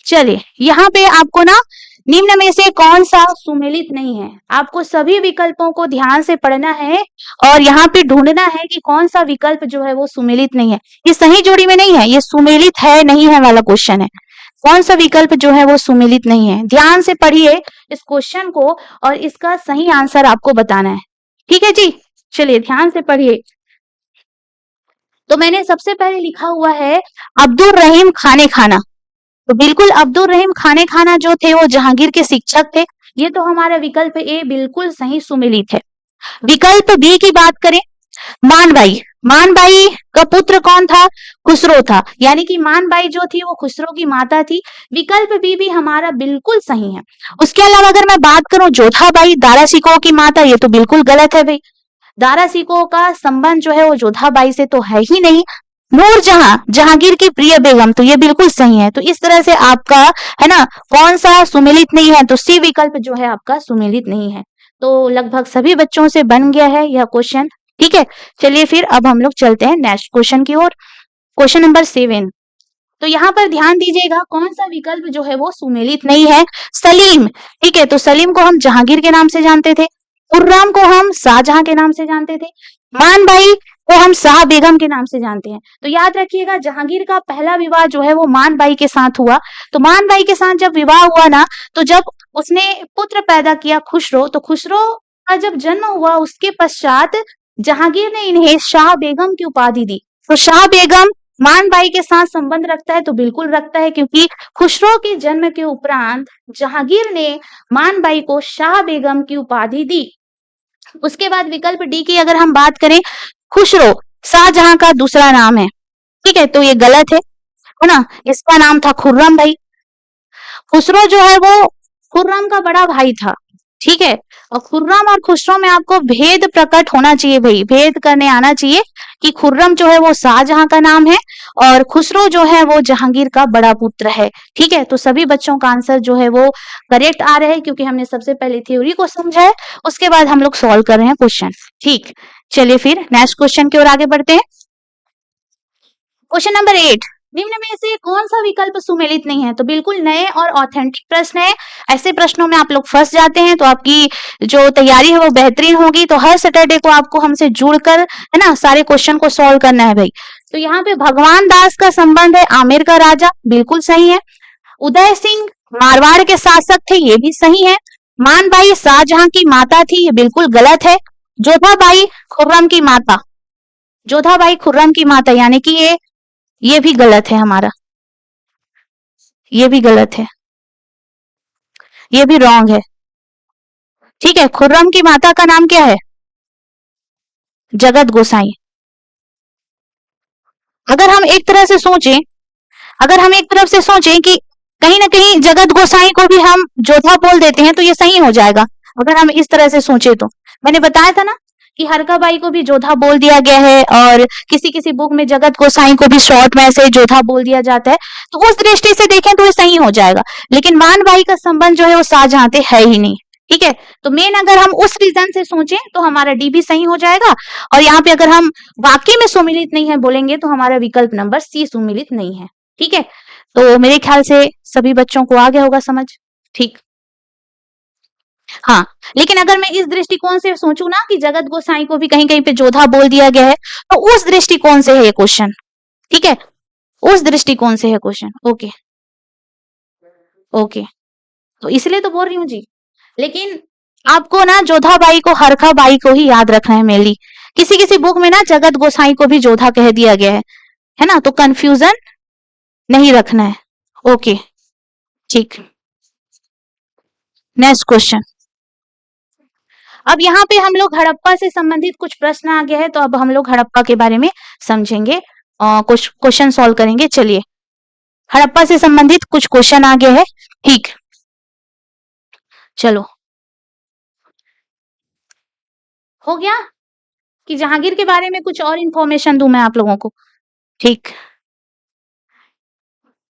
Speaker 1: चलिए यहाँ पे आपको ना निम्न में से कौन सा सुमेलित नहीं है? आपको सभी विकल्पों को ध्यान से पढ़ना है और यहाँ पे ढूंढना है कि कौन सा विकल्प जो है वो सुमेलित नहीं है। ये सही जोड़ी में नहीं है, ये सुमेलित है नहीं है वाला क्वेश्चन है। कौन सा विकल्प जो है वो सुमेलित नहीं है? ध्यान से पढ़िए इस क्वेश्चन को और इसका सही आंसर आपको बताना है। ठीक है जी, चलिए ध्यान से पढ़िए। तो मैंने सबसे पहले लिखा हुआ है अब्दुल रहीम खाने खाना। तो बिल्कुल अब्दुल रहीम खाने खाना जो थे वो जहांगीर के शिक्षक थे। ये तो हमारा विकल्प ए बिल्कुल सही सुमेलित है। विकल्प बी की बात करें, मानबाई। मानबाई का पुत्र कौन था? खुसरो था, यानी कि मानबाई जो थी वो खुसरो की माता थी। विकल्प बी भी हमारा बिल्कुल सही है। उसके अलावा अगर मैं बात करूं जोधाबाई दारा सिकोह की माता, ये तो बिल्कुल गलत है भाई। दारा सिकोह का संबंध जो है वो जोधाबाई से तो है ही नहीं। नूरजहां जहांगीर की प्रिय बेगम, तो ये बिल्कुल सही है। तो इस तरह से आपका है ना कौन सा सुमेलित नहीं है? तो सी विकल्प जो है आपका सुमेलित नहीं है। तो लगभग सभी बच्चों से बन गया है यह क्वेश्चन। ठीक है, चलिए फिर अब हम लोग चलते हैं नेक्स्ट क्वेश्चन की ओर। Question number 7। तो यहाँ पर ध्यान दीजिएगा कौन सा विकल्प जो है वो सुमेलित नहीं है? सलीम। ठीक है, तो सलीम को हम जहांगीर के नाम से जानते थे, खुर्राम को हम शाहजहां के नाम से जानते थे, मानबाई को हम शाह बेगम के नाम से जानते हैं। तो याद रखिएगा जहांगीर का पहला विवाह जो है वो मानबाई के साथ हुआ। तो मानबाई के साथ जब विवाह हुआ ना, तो जब उसने पुत्र पैदा किया खुसरो, तो खुसरो का जब जन्म हुआ उसके पश्चात जहांगीर ने इन्हें शाह बेगम की उपाधि दी। तो शाह बेगम मानबाई के साथ संबंध रखता है? तो बिल्कुल रखता है, क्योंकि खुसरो के जन्म के उपरांत जहांगीर ने मानबाई को शाह बेगम की उपाधि दी। उसके बाद विकल्प डी की अगर हम बात करें, खुसरो शाहजहां का दूसरा नाम है। ठीक है, तो ये गलत है ना, इसका नाम था खुर्रम भाई। खुसरो जो है वो खुर्रम का बड़ा भाई था। ठीक है, और खुर्रम और खुसरो में आपको भेद प्रकट होना चाहिए भाई, भेद करने आना चाहिए कि खुर्रम जो है वो शाहजहां का नाम है और खुसरो जो है वो जहांगीर का बड़ा पुत्र है। ठीक है, तो सभी बच्चों का आंसर जो है वो करेक्ट आ रहे हैं, क्योंकि हमने सबसे पहले थ्योरी को समझा है, उसके बाद हम लोग सॉल्व कर रहे हैं क्वेश्चन। ठीक, चलिए फिर नेक्स्ट क्वेश्चन की ओर आगे बढ़ते हैं। क्वेश्चन नंबर 8, निम्न में से कौन सा विकल्प सुमेलित नहीं है? तो बिल्कुल नए और ऑथेंटिक प्रश्न है। ऐसे प्रश्नों में आप लोग फंस जाते हैं तो आपकी जो तैयारी है वो बेहतरीन होगी। तो हर सैटरडे को आपको हमसे जुड़कर है ना सारे क्वेश्चन को सॉल्व करना है भाई। तो यहाँ पे भगवान दास का संबंध है आमेर का राजा, बिल्कुल सही है। उदय सिंह मारवाड़ के शासक थे, ये भी सही है। मानबाई शाहजहां की माता थी, ये बिल्कुल गलत है। जोधाबाई खुर्रम की माता, जोधाबाई खुर्रम की माता, यानी कि ये भी गलत है हमारा, ये भी गलत है, ये भी रॉन्ग है। ठीक है, खुर्रम की माता का नाम क्या है? जगत गोसाई। अगर हम एक तरह से सोचें, अगर हम एक तरफ से सोचें कि कहीं ना कहीं जगत गोसाई को भी हम जोधा बोल देते हैं तो ये सही हो जाएगा। अगर हम इस तरह से सोचे तो मैंने बताया था ना कि हरकाबाई को भी जोधा बोल दिया गया है और किसी किसी बुक में जगत गोसाई को भी शॉर्ट में से जोधा बोल दिया जाता है। तो उस दृष्टि से देखें तो ये सही हो जाएगा, लेकिन मानबाई का संबंध जो है वो शाहजहां से है ही नहीं। ठीक है, तो मेन अगर हम उस रीजन से सोचें तो हमारा डी भी सही हो जाएगा। और यहाँ पे अगर हम वाकई में सुमिलित नहीं है बोलेंगे तो हमारा विकल्प नंबर सी सुमिलित नहीं है। ठीक है, तो मेरे ख्याल से सभी बच्चों को आ गया होगा समझ। ठीक, हाँ, लेकिन अगर मैं इस दृष्टिकोण से सोचूं ना कि जगत गोसाई को भी कहीं कहीं पे जोधा बोल दिया गया है, तो उस दृष्टिकोण से है ये क्वेश्चन। ठीक है, उस दृष्टिकोण से है क्वेश्चन। ओके ओके, तो इसलिए तो बोल रही हूँ जी। लेकिन आपको ना जोधाबाई को हरखाबाई को ही याद रखना है मेनली। किसी किसी बुक में ना जगत गोसाई को भी जोधा कह दिया गया है ना, तो कंफ्यूजन नहीं रखना है। ओके ठीक, नेक्स्ट क्वेश्चन। अब यहाँ पे हम लोग हड़प्पा से संबंधित कुछ प्रश्न आ गया है, तो अब हम लोग हड़प्पा के बारे में समझेंगे, कुछ क्वेश्चन सॉल्व करेंगे। चलिए, हड़प्पा से संबंधित कुछ क्वेश्चन आ गए हैं। ठीक, चलो, हो गया कि जहांगीर के बारे में कुछ और इंफॉर्मेशन दूं मैं आप लोगों को? ठीक,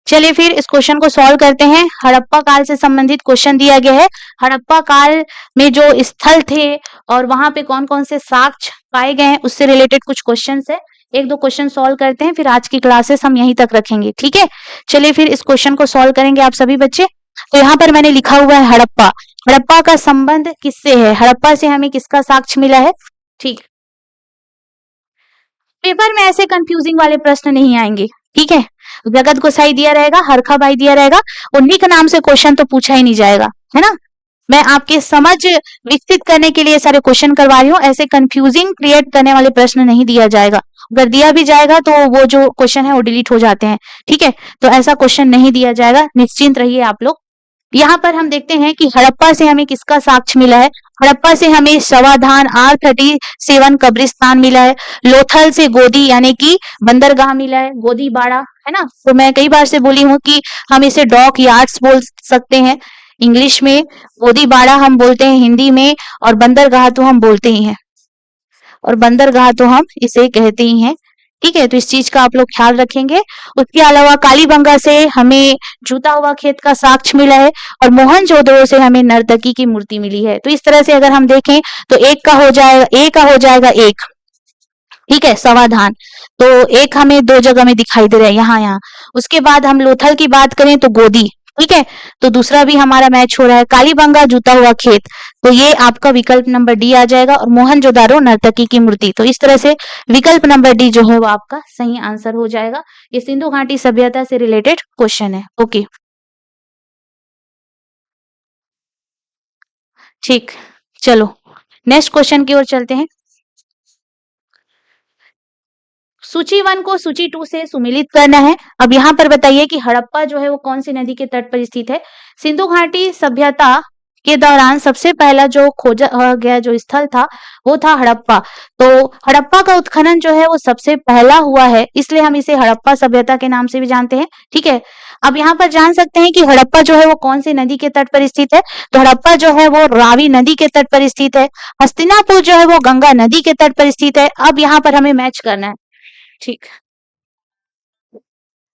Speaker 1: चलिए फिर इस क्वेश्चन को सॉल्व करते हैं। हड़प्पा काल से संबंधित क्वेश्चन दिया गया है। हड़प्पा काल में जो स्थल थे और वहां पे कौन कौन से साक्ष्य पाए गए हैं उससे रिलेटेड कुछ क्वेश्चन है। एक दो क्वेश्चन सॉल्व करते हैं, फिर आज की क्लासेस हम यहीं तक रखेंगे। ठीक है, चलिए फिर इस क्वेश्चन को सॉल्व करेंगे आप सभी बच्चे। तो यहाँ पर मैंने लिखा हुआ है हड़प्पा। हड़प्पा का संबंध किससे है? हड़प्पा से हमें किसका साक्ष्य मिला है? ठीक, पेपर में ऐसे कंफ्यूजिंग वाले प्रश्न नहीं आएंगे, ठीक है। जगत गोसाई दिया रहेगा, हरखा भाई दिया रहेगा, उन्हीं के नाम से क्वेश्चन तो पूछा ही नहीं जाएगा, है ना। मैं आपके समझ विकसित करने के लिए सारे क्वेश्चन करवा रही हूँ, ऐसे कंफ्यूजिंग क्रिएट करने वाले प्रश्न नहीं दिया जाएगा। अगर दिया भी जाएगा तो वो जो क्वेश्चन है वो डिलीट हो जाते हैं, ठीक है। तो ऐसा क्वेश्चन नहीं दिया जाएगा, निश्चिंत रहिए आप लोग। यहाँ पर हम देखते हैं कि हड़प्पा से हमें किसका साक्ष्य मिला है। हड़प्पा से हमें शवाधान R37 कब्रिस्तान मिला है। लोथल से गोदी यानी कि बंदरगाह मिला है, गोदी बाड़ा, है ना। तो मैं कई बार से बोली हूँ कि हम इसे डॉक यार्ड्स बोल सकते हैं इंग्लिश में, गोदी बाड़ा हम बोलते हैं हिंदी में, और बंदरगाह तो हम बोलते ही हैं, और बंदरगाह तो हम इसे कहते ही हैं, ठीक है। तो इस चीज का आप लोग ख्याल रखेंगे। उसके अलावा कालीबंगा से हमें जूता हुआ खेत का साक्ष्य मिला है, और मोहनजोदड़ो से हमें नर्तकी की मूर्ति मिली है। तो इस तरह से अगर हम देखें तो एक का हो जाएगा, एक, ठीक है, समाधान। तो एक हमें दो जगह में दिखाई दे रहा है, यहाँ। उसके बाद हम लोथल की बात करें तो गोदी, ठीक है। तो दूसरा भी हमारा मैच हो रहा है, कालीबंगा जूता हुआ खेत, तो ये आपका विकल्प नंबर डी आ जाएगा, और मोहनजोदारो नर्तकी की मूर्ति। तो इस तरह से विकल्प नंबर डी जो है वो आपका सही आंसर हो जाएगा। ये सिंधु घाटी सभ्यता से रिलेटेड क्वेश्चन है। ओके, ठीक, चलो नेक्स्ट क्वेश्चन की ओर चलते हैं। सूची 1 को सूची 2 से सुमिलित करना है। अब यहाँ पर बताइए कि हड़प्पा जो है वो कौन सी नदी के तट पर स्थित है। सिंधु घाटी सभ्यता के दौरान सबसे पहला जो खोजा गया जो स्थल था वो था हड़प्पा। तो हड़प्पा का उत्खनन जो है वो सबसे पहला हुआ है, इसलिए हम इसे हड़प्पा सभ्यता के नाम से भी जानते हैं, ठीक है। अब यहाँ पर जान सकते हैं कि हड़प्पा जो है वो कौन सी नदी के तट पर स्थित है। तो हड़प्पा जो है वो रावी नदी के तट पर स्थित है। हस्तिनापुर जो है वो गंगा नदी के तट पर स्थित है। अब यहाँ पर हमें मैच करना है, ठीक।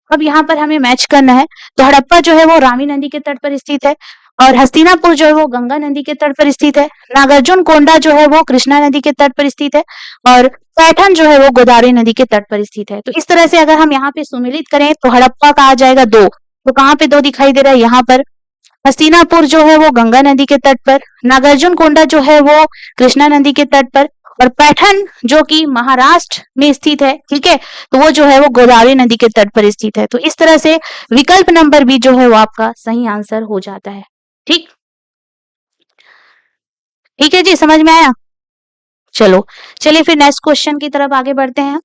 Speaker 1: अब यहाँ पर हमें मैच करना है। तो हड़प्पा जो है वो रावी नदी के तट पर स्थित है, और हस्तिनापुर जो है वो गंगा नदी के तट पर स्थित है। नागार्जुन कोंडा जो है वो कृष्णा नदी के तट पर स्थित है, और पैठन जो है वो गोदावरी नदी के तट पर स्थित है। तो इस तरह से अगर हम यहाँ पे सुमिलित करें तो हड़प्पा का आ जाएगा 2। तो कहाँ पे 2 दिखाई दे रहा है? यहाँ पर। हस्तिनापुर जो है वो गंगा नदी के तट पर, नागार्जुन कोंडा जो है वो कृष्णा नदी के तट पर, और पैठन जो कि महाराष्ट्र में स्थित है, ठीक है। तो वो जो है वो गोदावरी नदी के तट पर स्थित है। तो इस तरह से विकल्प नंबर बी जो है वो आपका सही आंसर हो जाता है, ठीक। ठीक है जी, समझ में आया? चलो, चलिए फिर नेक्स्ट क्वेश्चन की तरफ आगे बढ़ते हैं।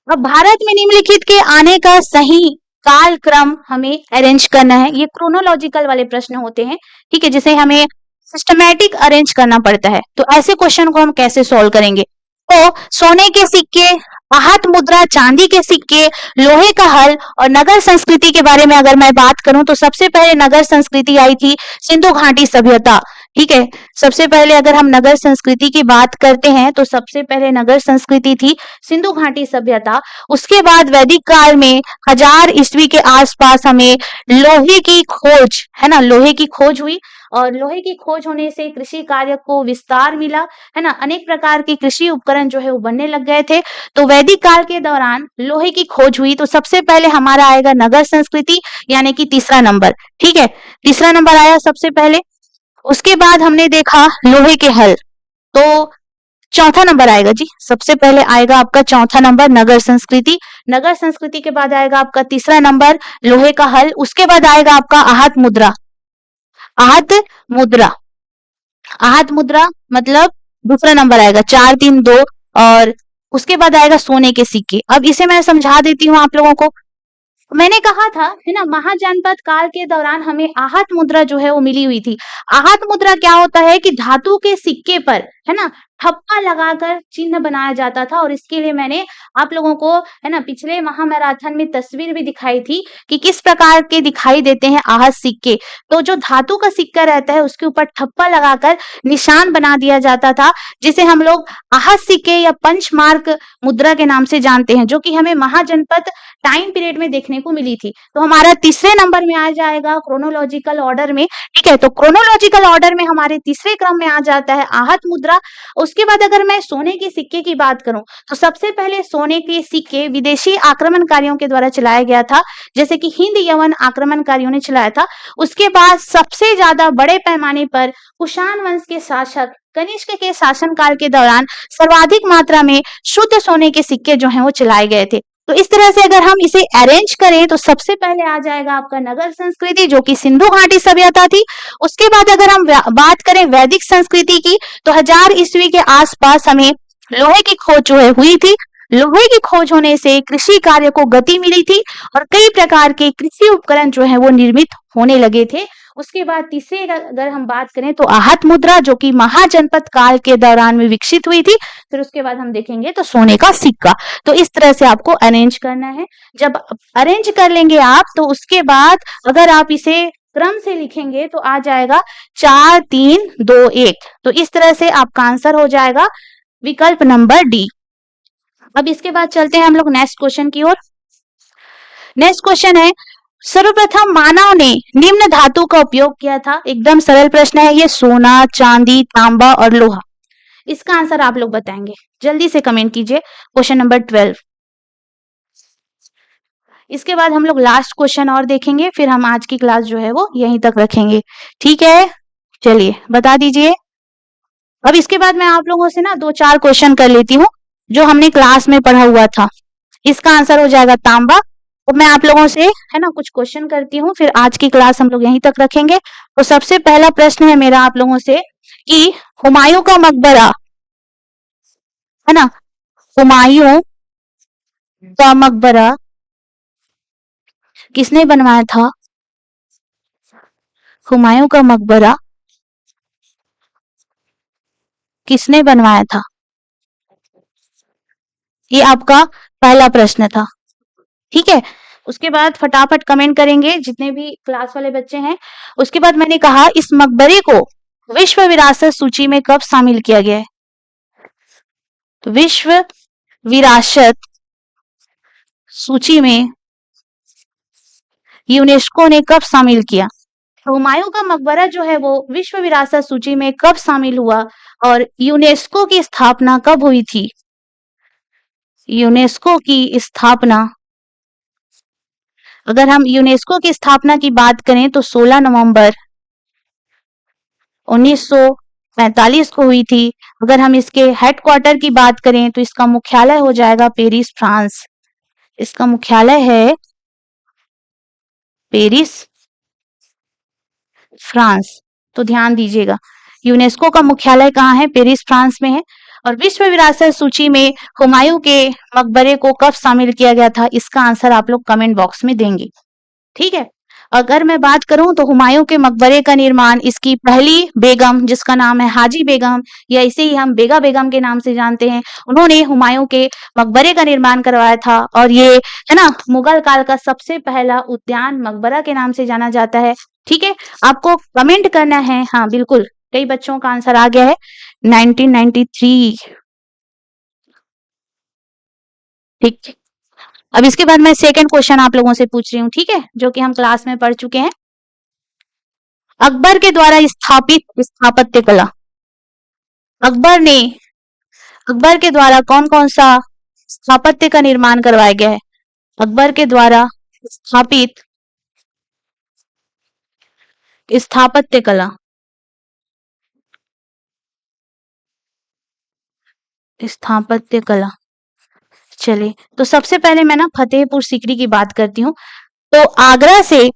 Speaker 1: अब भारत में निम्नलिखित के आने का सही काल क्रम हमें अरेंज करना है। ये क्रोनोलॉजिकल वाले प्रश्न होते हैं, ठीक है, जिसे हमें सिस्टमैटिक अरेंज करना पड़ता है। तो ऐसे क्वेश्चन को हम कैसे सॉल्व करेंगे? तो सोने के सिक्के, आहत मुद्रा, चांदी के सिक्के, लोहे का हल और नगर संस्कृति के बारे में अगर मैं बात करूं तो सबसे पहले नगर संस्कृति आई थी सिंधु घाटी सभ्यता, ठीक है। सबसे पहले अगर हम नगर संस्कृति की बात करते हैं तो सबसे पहले नगर संस्कृति थी सिंधु घाटी सभ्यता। उसके बाद वैदिक काल में 1000 ईस्वी के आसपास हमें लोहे की खोज, है ना, लोहे की खोज हुई, और लोहे की खोज होने से कृषि कार्य को विस्तार मिला, है ना। अनेक प्रकार के कृषि उपकरण जो है वो बनने लग गए थे। तो वैदिक काल के दौरान लोहे की खोज हुई। तो सबसे पहले हमारा आएगा नगर संस्कृति, यानी कि तीसरा नंबर, ठीक है। तीसरा नंबर आया सबसे पहले। उसके बाद हमने देखा लोहे के हल, तो चौथा नंबर आएगा जी। सबसे पहले आएगा आपका चौथा नंबर नगर संस्कृति। नगर संस्कृति के बाद आएगा आपका तीसरा नंबर लोहे का हल। उसके बाद आएगा आपका आहत मुद्रा। आहत मुद्रा, आहत मुद्रा मतलब दूसरा नंबर आएगा 4 3 2। और उसके बाद आएगा सोने के सिक्के। अब इसे मैं समझा देती हूँ आप लोगों को। मैंने कहा था, है ना, महाजनपद काल के दौरान हमें आहत मुद्रा जो है वो मिली हुई थी। आहत मुद्रा क्या होता है कि धातु के सिक्के पर, है ना, ठप्पा लगाकर चिन्ह बनाया जाता था। और इसके लिए मैंने आप लोगों को, है ना, पिछले महामैराथन में तस्वीर भी दिखाई थी कि किस प्रकार के दिखाई देते हैं आहत सिक्के। तो जो धातु का सिक्का रहता है उसके ऊपर ठप्पा लगाकर निशान बना दिया जाता था, जिसे हम लोग आहत सिक्के या पंचमार्क मुद्रा के नाम से जानते हैं, जो कि हमें महाजनपद टाइम पीरियड में देखने को मिली थी। तो हमारा तीसरे नंबर में आ जाएगा क्रोनोलॉजिकल ऑर्डर में, ठीक है। तो क्रोनोलॉजिकल ऑर्डर में हमारे तीसरे क्रम में आ जाता है आहत मुद्रा। उसके बाद अगर मैं सोने के सिक्के की बात करूं तो सबसे पहले सोने के सिक्के विदेशी आक्रमणकारियों के द्वारा चलाया गया था, जैसे कि हिंद यवन आक्रमणकारियों ने चलाया था। उसके बाद सबसे ज्यादा बड़े पैमाने पर कुषाण वंश के शासक कनिष्क के शासनकाल के दौरान सर्वाधिक मात्रा में शुद्ध सोने के सिक्के जो हैं वो चलाए गए थे। तो इस तरह से अगर हम इसे अरेंज करें तो सबसे पहले आ जाएगा आपका नगर संस्कृति, जो कि सिंधु घाटी सभ्यता थी। उसके बाद अगर हम बात करें वैदिक संस्कृति की तो 1000 ईस्वी के आसपास हमें लोहे की खोज जो है हुई थी। लोहे की खोज होने से कृषि कार्य को गति मिली थी और कई प्रकार के कृषि उपकरण जो है वो निर्मित होने लगे थे। उसके बाद तीसरे अगर हम बात करें तो आहत मुद्रा, जो कि महाजनपद काल के दौरान में विकसित हुई थी। फिर उसके बाद हम देखेंगे तो सोने का सिक्का। तो इस तरह से आपको अरेंज करना है। जब अरेंज कर लेंगे आप तो उसके बाद अगर आप इसे क्रम से लिखेंगे तो आ जाएगा 4 3 2 1। तो इस तरह से आपका आंसर हो जाएगा विकल्प नंबर डी। अब इसके बाद चलते हैं हम लोग नेक्स्ट क्वेश्चन की ओर। नेक्स्ट क्वेश्चन है, सर्वप्रथम मानव ने निम्न धातु का उपयोग किया था। एकदम सरल प्रश्न है ये, सोना, चांदी, तांबा और लोहा। इसका आंसर आप लोग बताएंगे, जल्दी से कमेंट कीजिए। Question number 12। इसके बाद हम लोग लास्ट क्वेश्चन और देखेंगे, फिर हम आज की क्लास जो है वो यहीं तक रखेंगे। ठीक है, चलिए बता दीजिए। अब इसके बाद मैं आप लोगों से ना 2-4 क्वेश्चन कर लेती हूँ जो हमने क्लास में पढ़ा हुआ था। इसका आंसर हो जाएगा तांबा। तो मैं आप लोगों से है ना कुछ क्वेश्चन करती हूँ, फिर आज की क्लास हम लोग यहीं तक रखेंगे। तो सबसे पहला प्रश्न है मेरा आप लोगों से कि हुमायूं का मकबरा है ना, हुमायूं का मकबरा किसने बनवाया था? हुमायूं का मकबरा किसने बनवाया था? ये आपका पहला प्रश्न था। ठीक है, उसके बाद फटाफट कमेंट करेंगे जितने भी क्लास वाले बच्चे हैं। उसके बाद मैंने कहा इस मकबरे को विश्व विरासत सूची में कब शामिल किया गया है? तो विश्व विरासत सूची में यूनेस्को ने कब शामिल किया? हुमायूं का मकबरा जो है वो विश्व विरासत सूची में कब शामिल हुआ और यूनेस्को की स्थापना कब हुई थी? यूनेस्को की स्थापना, अगर हम यूनेस्को की स्थापना की बात करें तो 16 नवंबर 1945 को हुई थी। अगर हम इसके हेडक्वार्टर की बात करें तो इसका मुख्यालय हो जाएगा पेरिस, फ्रांस। इसका मुख्यालय है पेरिस, फ्रांस। तो ध्यान दीजिएगा, यूनेस्को का मुख्यालय कहाँ है? पेरिस, फ्रांस में है। और विश्व विरासत सूची में हुमायूं के मकबरे को कब शामिल किया गया था? इसका आंसर आप लोग कमेंट बॉक्स में देंगे। ठीक है, अगर मैं बात करूं तो हुमायूं के मकबरे का निर्माण इसकी पहली बेगम, जिसका नाम है हाजी बेगम या इसे ही हम बेगा बेगम के नाम से जानते हैं, उन्होंने हुमायूं के मकबरे का निर्माण करवाया था। और ये है ना मुगल काल का सबसे पहला उद्यान मकबरा के नाम से जाना जाता है। ठीक है, आपको कमेंट करना है। हाँ बिल्कुल, कई बच्चों का आंसर आ गया है 1993। ठीक, अब इसके बाद मैं सेकंड क्वेश्चन आप लोगों से पूछ रही हूँ, ठीक है, जो कि हम क्लास में पढ़ चुके हैं। अकबर के द्वारा स्थापित स्थापत्य कला, अकबर के द्वारा कौन कौन सा स्थापत्य का निर्माण करवाया गया है? अकबर के द्वारा स्थापित स्थापत्य कला, स्थापत्य कला। चलिए, तो सबसे पहले मैं ना फतेहपुर सीकरी की बात करती हूँ। तो आगरा से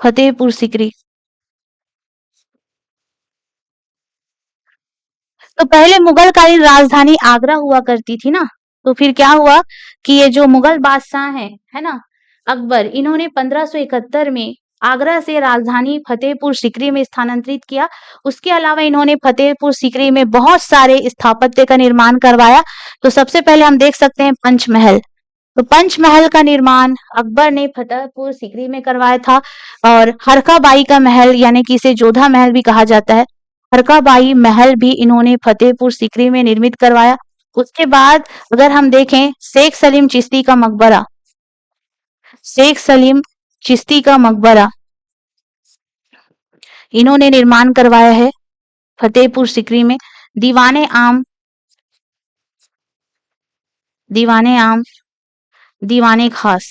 Speaker 1: फतेहपुर सीकरी, तो पहले मुगल कालीन राजधानी आगरा हुआ करती थी ना। तो फिर क्या हुआ कि ये जो मुगल बादशाह हैं है ना अकबर, इन्होंने 1571 में आगरा से राजधानी फतेहपुर सीकरी में स्थानांतरित किया। उसके अलावा इन्होंने फतेहपुर सीकरी में बहुत सारे स्थापत्य का निर्माण करवाया। तो सबसे पहले हम देख सकते हैं पंचमहल। तो पंचमहल का निर्माण अकबर ने फतेहपुर सीकरी में करवाया था। और हरकाबाई का महल, यानी कि इसे जोधा महल भी कहा जाता है, हरकाबाई महल भी इन्होंने फतेहपुर सीकरी में निर्मित करवाया। उसके बाद अगर हम देखें शेख सलीम चिश्ती का मकबरा, शेख सलीम चिश्ती का मकबरा इन्होंने निर्माण करवाया है फतेहपुर सीकरी में। दीवाने आम दीवाने आम, दीवाने खास,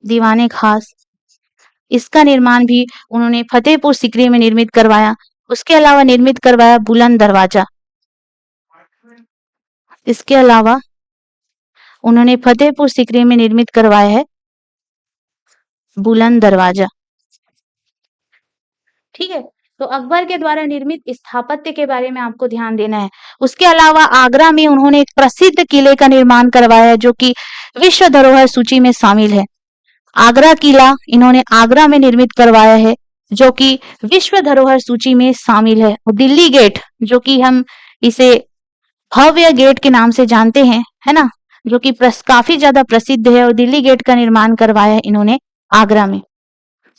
Speaker 1: दीवाने खास, इसका निर्माण भी उन्होंने फतेहपुर सीकरी में निर्मित करवाया। उसके अलावा निर्मित करवाया बुलंद दरवाजा। इसके अलावा उन्होंने फतेहपुर सीकरी में निर्मित करवाया है बुलंद दरवाजा। ठीक है, तो अकबर के द्वारा निर्मित स्थापत्य के बारे में आपको ध्यान देना है। उसके अलावा आगरा में उन्होंने एक प्रसिद्ध किले का निर्माण करवाया है जो कि विश्व धरोहर सूची में शामिल है। आगरा किला इन्होंने आगरा में निर्मित करवाया है जो कि विश्व धरोहर सूची में शामिल है। और दिल्ली गेट जो कि हम इसे भव्य गेट के नाम से जानते हैं, है ना, जो कि काफी ज्यादा प्रसिद्ध है, और दिल्ली गेट का निर्माण करवाया है इन्होंने आगरा में।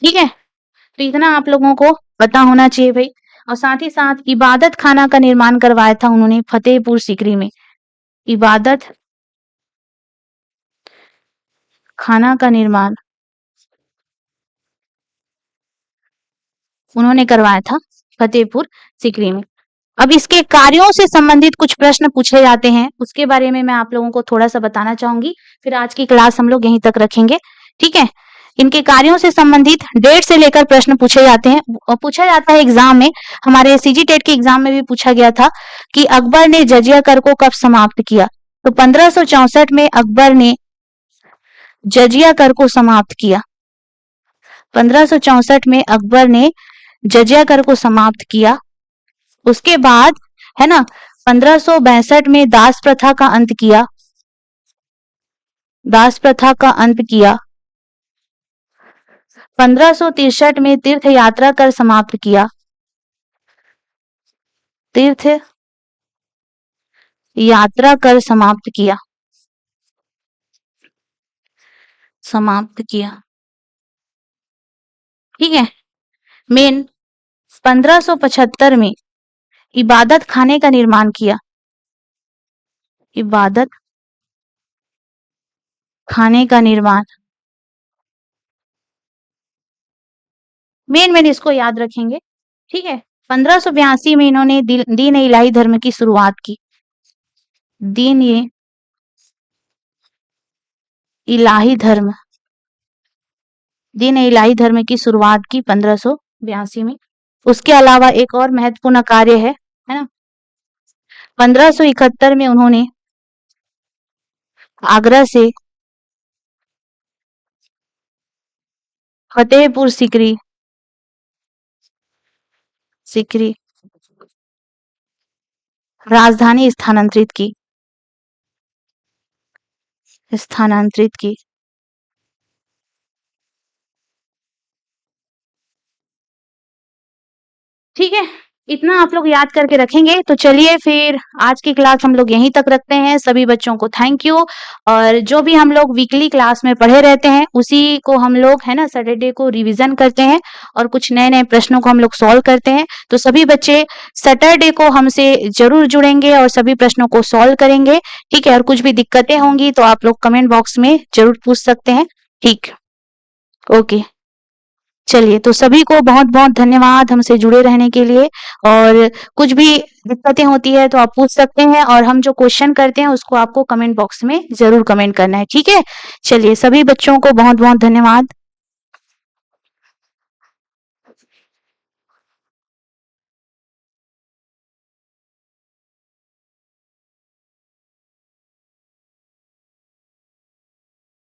Speaker 1: ठीक है, तो इतना आप लोगों को पता होना चाहिए भाई। और साथ ही साथ इबादत खाना का निर्माण करवाया था उन्होंने फतेहपुर सीकरी में। इबादत खाना का निर्माण उन्होंने करवाया था फतेहपुर सीकरी में। अब इसके कार्यों से संबंधित कुछ प्रश्न पूछे जाते हैं, उसके बारे में मैं आप लोगों को थोड़ा सा बताना चाहूंगी, फिर आज की क्लास हम लोग यहीं तक रखेंगे। ठीक है, इनके कार्यों से संबंधित डेट से लेकर प्रश्न पूछे जाते हैं, और पूछा जाता है एग्जाम में। हमारे सीजी टेट के एग्जाम में भी पूछा गया था कि अकबर ने जजिया कर को कब समाप्त किया। तो 1564 में अकबर ने जजिया कर को समाप्त किया। 1564 में अकबर ने जजिया कर को समाप्त किया। उसके बाद, है ना, 1562 में दास प्रथा का अंत किया। दास प्रथा का अंत किया। 1563 में तीर्थ यात्रा कर समाप्त किया। तीर्थ यात्रा कर समाप्त किया। समाप्त किया। ठीक है, मेन 1575 में इबादत खाने का निर्माण किया। इबादत खाने का निर्माण, मेन इसको याद रखेंगे। ठीक है, 1582 में इन्होंने दीन इलाही धर्म की शुरुआत की। दीन इलाही धर्म, दीन इलाही धर्म की शुरुआत की 1582 में। उसके अलावा एक और महत्वपूर्ण कार्य है ना, 1571 में उन्होंने आगरा से फतेहपुर सीकरी राजधानी स्थानांतरित की। ठीक है, इतना आप लोग याद करके रखेंगे। तो चलिए फिर आज की क्लास हम लोग यहीं तक रखते हैं। सभी बच्चों को थैंक यू। और जो भी हम लोग वीकली क्लास में पढ़े रहते हैं उसी को हम लोग, है ना, सैटरडे को रिवीजन करते हैं और कुछ नए नए प्रश्नों को हम लोग सॉल्व करते हैं। तो सभी बच्चे सैटरडे को हमसे जरूर जुड़ेंगे और सभी प्रश्नों को सॉल्व करेंगे। ठीक है, और कुछ भी दिक्कतें होंगी तो आप लोग कमेंट बॉक्स में जरूर पूछ सकते हैं। ठीक, ओके, चलिए, तो सभी को बहुत बहुत धन्यवाद हमसे जुड़े रहने के लिए। और कुछ भी दिक्कतें होती है तो आप पूछ सकते हैं, और हम जो क्वेश्चन करते हैं उसको आपको कमेंट बॉक्स में जरूर कमेंट करना है। ठीक है, चलिए, सभी बच्चों को बहुत बहुत धन्यवाद।